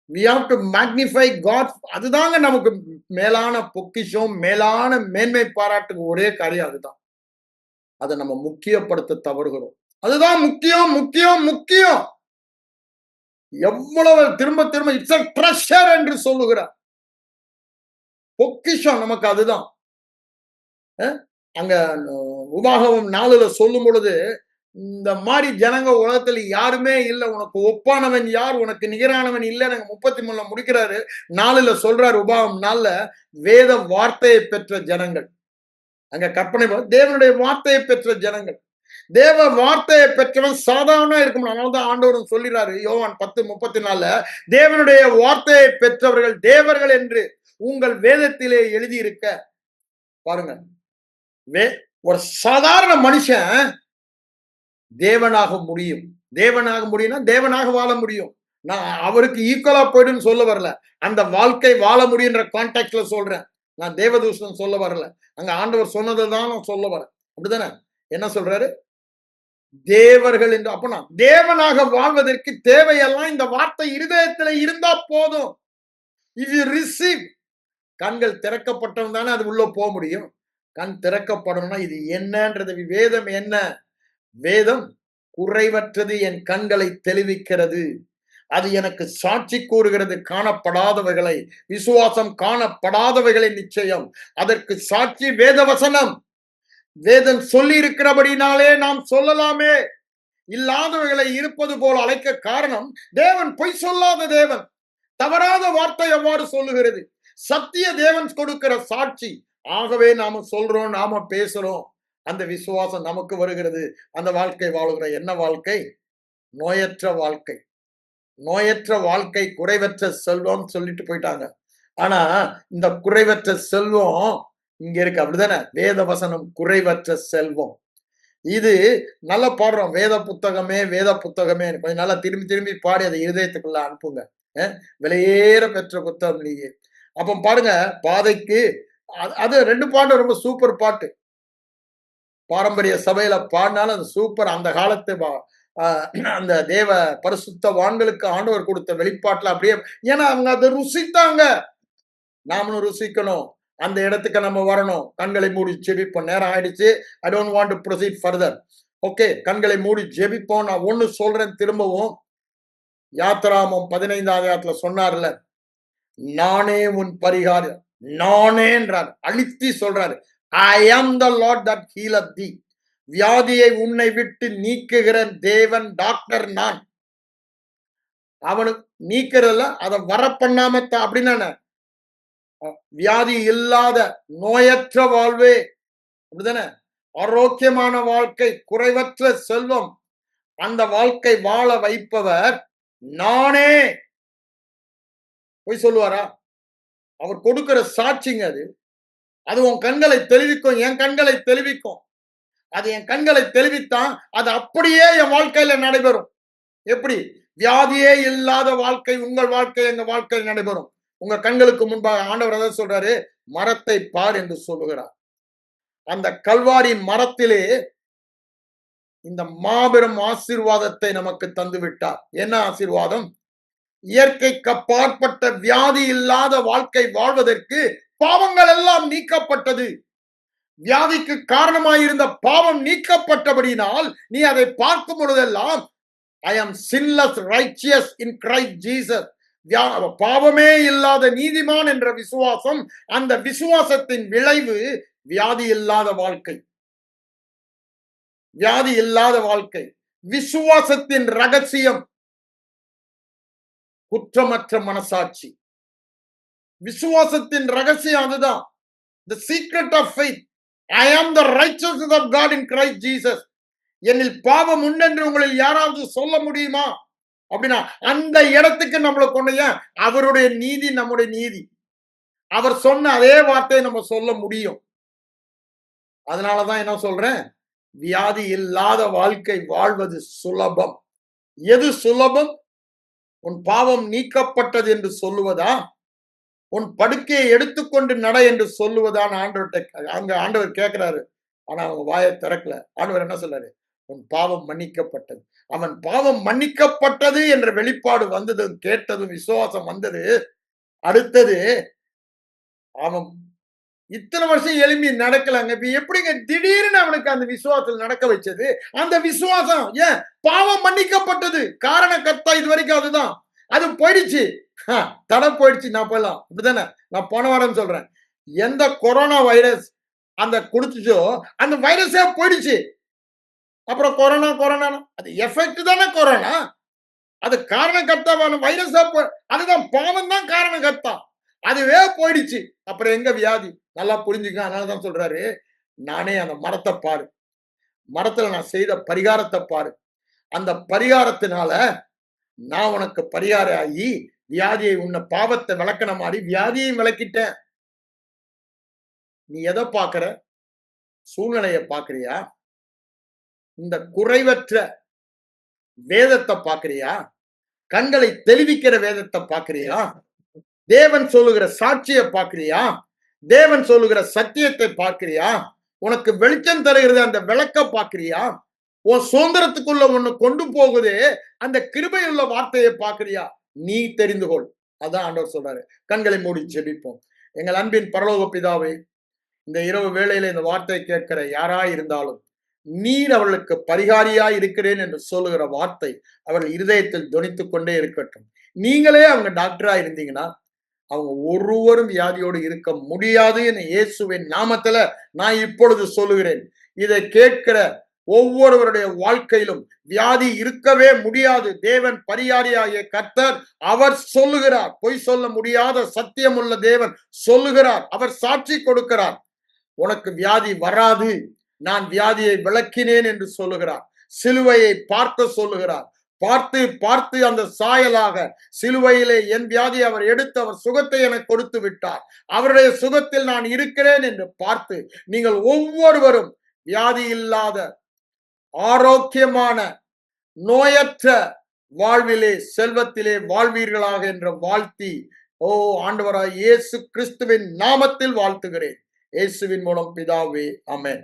we have to magnify God. அதுதாங்க நமக்கு மேலான பொக்கிஷம், மேலான மேன்மை பாராட்டுக்கு ஒரே காரியம் அதுதான். அதை நம்ம முக்கியப்படுத்த தவறுகிறோம். அதுதான் முக்கியம் முக்கியம் முக்கியம். எவ்வளவு திரும்ப திரும்ப இட்ஸ் a treasure என்று சொல்லுகிறார். பொக்கிஷம் நமக்கு அதுதான். அங்க உபாகமம் 4 சொல்லும் பொழுது, இந்த மாதிரி ஜனங்க உலகத்துல யாருமே இல்லை, உனக்கு ஒப்பானவன் யார், உனக்கு நிகரானவன் இல்லை. 33 முடிக்கிறாரு. 4 சொல்றாரு, உபாகம் 4 வேத வார்த்தையை பெற்ற ஜனங்கள். அங்க கற்பனை தேவனுடைய வார்த்தையை பெற்ற ஜனங்கள். தேவ வார்த்தையை பெற்றவன் சாதாரண இருக்கும். அதனாலதான் ஆண்டவரும் சொல்லிறாரு யோவான் 10:34 தேவனுடைய வார்த்தையை பெற்றவர்கள் தேவர்கள் என்று உங்கள் வேதத்திலே எழுதியிருக்க. பாருங்க, ஒரு சாதாரண மனுஷன் தேவனாக முடியும். தேவனாக முடியும்னா தேவனாக வாழ முடியும். நான் அவருக்கு ஈக்குவலா போயிடுன்னு சொல்ல வரல, அந்த வாழ்க்கை வாழ முடியுன்ற கான்டெக்ட்ல சொல்றேன். நான் தேவதூஷணம் சொல்ல வரல, அங்க ஆண்டவர் சொன்னதுதான் நான் சொல்ல வரேன். அப்படிதானே? என்ன சொல்றாரு? தேவர்கள் என்று. அப்பனா தேவனாக வாழ்வதற்கு தேவையெல்லாம் இந்த வார்த்தை இருதயத்துல இருந்தா போதும். இஃப் யூ ரிசீவ், கண்கள் திறக்கப்பட்டவன் தானே அது உள்ள போக முடியும். கண் திறக்கப்படணும்னா இது என்னன்றது, வேதம் என்ன? வேதம் குறைவற்றது, என் கண்களை தெளிவிக்கிறது. அது எனக்கு சாட்சி கூறுகிறது காணப்படாதவைகளை. விசுவாசம் காணப்படாதவைகளை நிச்சயம். அதற்கு சாட்சி வேதவசனம். வேதம் சொல்லி இருக்கிறபடினாலே நாம் சொல்லலாமே. இல்லாதவைகளை இருப்பது போல அழைக்க காரணம், தேவன் பொய் சொல்லாத தேவன். தவறாத வார்த்தை எவ்வாறு சொல்லுகிறது? சத்திய தேவன் கொடுக்கிற சாட்சி. ஆகவே நாம சொல்றோம், நாம பேசுறோம். அந்த விசுவாசம் நமக்கு வருகிறது. அந்த வாழ்க்கை வாழுகிற. என்ன வாழ்க்கை? நோயற்ற வாழ்க்கை. நோயற்ற வாழ்க்கை குறைவற்ற செல்வம் சொல்லிட்டு போயிட்டாங்க. ஆனா இந்த குறைவற்ற செல்வம் இங்க இருக்கு. அப்படிதானே? வேத வசனம் குறைவற்ற செல்வம். இது நல்லா பாடுறோம். வேத புத்தகமே, வேத புத்தகமே. கொஞ்சம் நல்லா திரும்பி திரும்பி பாடி அதை இருதயத்துக்குள்ள அனுப்புங்க. விலையேற பெற்ற புத்தகம் நீங்க. அப்ப பாருங்க, பாதைக்கு அது 2 பாட்டு ரொம்ப சூப்பர் பாட்டு. பாரம்பரிய சபையில பாடினாலும் அது சூப்பர். அந்த காலத்து அந்த தேவ பரிசுத்தவான்களுக்கு ஆண்டவர் கொடுத்த வெளிப்பாட்டுல அப்படியே. ஏன்னா அவங்க அதை ருசித்தாங்க. நாமளும் ருசிக்கணும். அந்த இடத்துக்கு நம்ம வரணும். கண்களை மூடி ஜெபிப்போம். நேரம் ஆயிடுச்சு. I don't want to proceed further. Okay, கண்களை மூடி ஜெபிப்போம். நான் ஒண்ணு சொல்றேன் திரும்பவும். யாத்திராமம் 15ஆம் அதிகாரத்துல சொன்னார்ல, நானே உன் பரிகாரம். நானேன்றார். அழுத்தி சொல்றாரு. ஐ ஆம் த லார்ட் தட் ஹீலத் thee. வியாதியை உன்னை விட்டு நீக்குகிற தேவன், டாக்டர் நான். அவனுக்கு நீக்கிறதுல அதை வர பண்ணாம அப்படின்னா வியாதி இல்லாத நோயற்ற வாழ்வே. அப்படிதானே? ஆரோக்கியமான வாழ்க்கை, குறைவற்ற செல்வம். அந்த வாழ்க்கை வாழ வைப்பவர் நானே. போய் சொல்லுவாரா? அவர் கொடுக்கிற சாட்சிங்க அது. அது உன் கண்களை தெளிவிக்கும், என் கண்களை தெளிவிக்கும். அது என் கண்களை தெளிவித்தான் அது அப்படியே என் வாழ்க்கையில நடைபெறும். எப்படி? வியாதியே இல்லாத வாழ்க்கை உங்கள் வாழ்க்கை, எங்க வாழ்க்கையில் நடைபெறும். உங்க கண்களுக்கு முன்பாக ஆண்டவர் அதை சொல்றாரு, மரத்தை பார் என்று சொல்லுகிறார். அந்த கல்வாரி மரத்திலே இந்த மாபெரும் ஆசீர்வாதத்தை நமக்கு தந்து விட்டார். என்ன ஆசீர்வாதம்? இயற்கைக்கு அப்பாற்பட்ட வியாதி இல்லாத வாழ்க்கை வாழ்வதற்கு பாவங்கள் எல்லாம் நீக்கப்பட்டது. வியாதிக்கு காரணமாயிருந்த பாவம் நீக்கப்பட்டபடியினால் நீ அதை பார்க்கும் பொழுதெல்லாம் ஐ ஆம் sinless righteous in Christ Jesus. பாவமே இல்லாத நீதிமான் என்ற விசுவாசம். அந்த விசுவாசத்தின் விளைவு வியாதி இல்லாத வாழ்க்கை. வியாதி இல்லாத வாழ்க்கை. விசுவாசத்தின் ரகசியம் குற்றமற்ற மனசாட்சி. விசுவாசத்தின் ரகசியம் அதுதான். The secret of faith. I am the righteousness of God in Christ Jesus. என்னில் பாவம் உண்டென்று உங்களில் யாராவது சொல்ல முடியுமா? அப்படின்னா அந்த இடத்துக்கு நம்மளை கொண்டு அவருடைய நீதி நம்முடைய நீதி. அவர் சொன்ன அதே வார்த்தையை நம்ம சொல்ல முடியும். அதனாலதான் என்ன சொல்றேன், வியாதி இல்லாத வாழ்க்கை வாழ்வது சுலபம். எது சுலபம்? உன் பாவம் நீக்கப்பட்டது என்று சொல்லுவதா, உன் படுக்கையை எடுத்துக்கொண்டு நட என்று சொல்லுவதான் ஆண்டவர்கிட்ட. அங்க ஆண்டவர் கேட்கிறாரு, ஆனா அவங்க வாயை திறக்கல. ஆண்டவர் என்ன சொல்றாரு? உன் பாவம் மன்னிக்கப்பட்டது. அவன் பாவம் மன்னிக்கப்பட்டது என்ற வெளிப்பாடு வந்தது, கேட்டதும் விசுவாசம் வந்தது. அடுத்தது அவன் இத்தனை வருஷம் எழுப்பி நடக்கலாங்க. இப்ப எப்படிங்க திடீர்னு அவனுக்கு அந்த விசுவாசத்தில் நடக்க வச்சது? அந்த விசுவாசம் ஏன்? பாவம் மன்னிக்கப்பட்டது. காரண கர்த்தா இது வரைக்கும் அதுதான். அது போயிடுச்சு, தடை போயிடுச்சு. நான் போயலாம். இப்படிதானே நான் போன வாரம் சொல்றேன். எந்த கொரோனா வைரஸ் அந்த குடிச்சோ அந்த வைரஸே போயிடுச்சு. அப்புறம் கொரோனா கொரோனா அது எஃபெக்ட் தானே கொரோனா. அது காரணகர்த்தாவான வைரஸ். அதுதான் பாவம் தான் காரணகர்த்தா. அதுவே போயிடுச்சு. அப்புறம் எங்க வியாதி? நல்லா புரிஞ்சுக்க. அதனாலதான் சொல்றாரு, நானே அந்த மரத்தை பாரு, மரத்துல நான் செய்த பரிகாரத்தை பாரு. அந்த பரிகாரத்தினால நான் உனக்கு பரிகாரம் ஆகி வியாதியை, உன்னை பாவத்தை விளக்கின மாதிரி வியாதியையும் விளக்கிட்டேன். நீ எதை பாக்குற? சூழ்நிலையை பாக்குறியா? இந்த குறைவற்ற வேதத்தை பாக்குறியா? கண்களை தெளிவிக்கிற வேதத்தை பாக்குறியா? தேவன் சொல்லுகிற சாட்சியை பாக்குறியா? தேவன் சொல்லுகிற சத்தியத்தை பார்க்கிறியா? உனக்கு வெளிச்சம் தருகிறது அந்த விளக்க பார்க்கிறியா? உன் சுதந்திரத்துக்குள்ள ஒண்ணு கொண்டு போகுதே அந்த கிருபையுள்ள வார்த்தையை பார்க்கிறியா? நீ தெரிந்து கொள். அதான் ஆண்டவர் சொல்றாரு. கண்களை மூடி ஜெபிப்போம். எங்கள் அன்பின் பரலோக பிதாவே, இந்த இரவு வேளையில இந்த வார்த்தையை கேட்கிற யாராய் இருந்தாலும் நீர் அவர்களுக்கு பரிகாரியாய் இருக்கிறேன் என்று சொல்லுகிற வார்த்தை அவர்கள் இருதயத்தில் தொனித்துக் கொண்டே இருக்கட்டும். நீங்களே அவங்க டாக்டரா இருந்தீங்கன்னா அவங்க ஒருவரும் வியாதியோடு இருக்க முடியாது என இயேசுவின் நாமத்துல நான் இப்பொழுது சொல்லுகிறேன். இதை கேட்கிற ஒவ்வொருவருடைய வாழ்க்கையிலும் வியாதி இருக்கவே முடியாது. தேவன் பரிகாரியாகிய கர்த்தர் அவர் சொல்லுகிறார். பொய் சொல்ல முடியாத சத்தியமுள்ள தேவன் சொல்லுகிறார். அவர் சாட்சி கொடுக்கிறார். உனக்கு வியாதி வராது, நான் வியாதியை விளக்கினேன் என்று சொல்லுகிறார். சிலுவையை பார்க்க சொல்லுகிறார். பார்த்து பார்த்து அந்த சாயலாக சிலுவையிலே என் வியாதியை அவர் எடுத்து அவர் சுகத்தை எனக்கு கொடுத்து விட்டார். அவருடைய சுகத்தில் நான் இருக்கிறேன் என்று பார்த்து நீங்கள் ஒவ்வொருவரும் வியாதி இல்லாத ஆரோக்கியமான நோயற்ற வாழ்விலே செல்வத்திலே வாழ்வீர்களாக என்று வாழ்த்தி, ஓ ஆண்டவராய் இயேசு கிறிஸ்துவின் நாமத்தில் வாழ்த்துகிறேன். இயேசுவின் மூலம் பிதாவே, ஆமென்.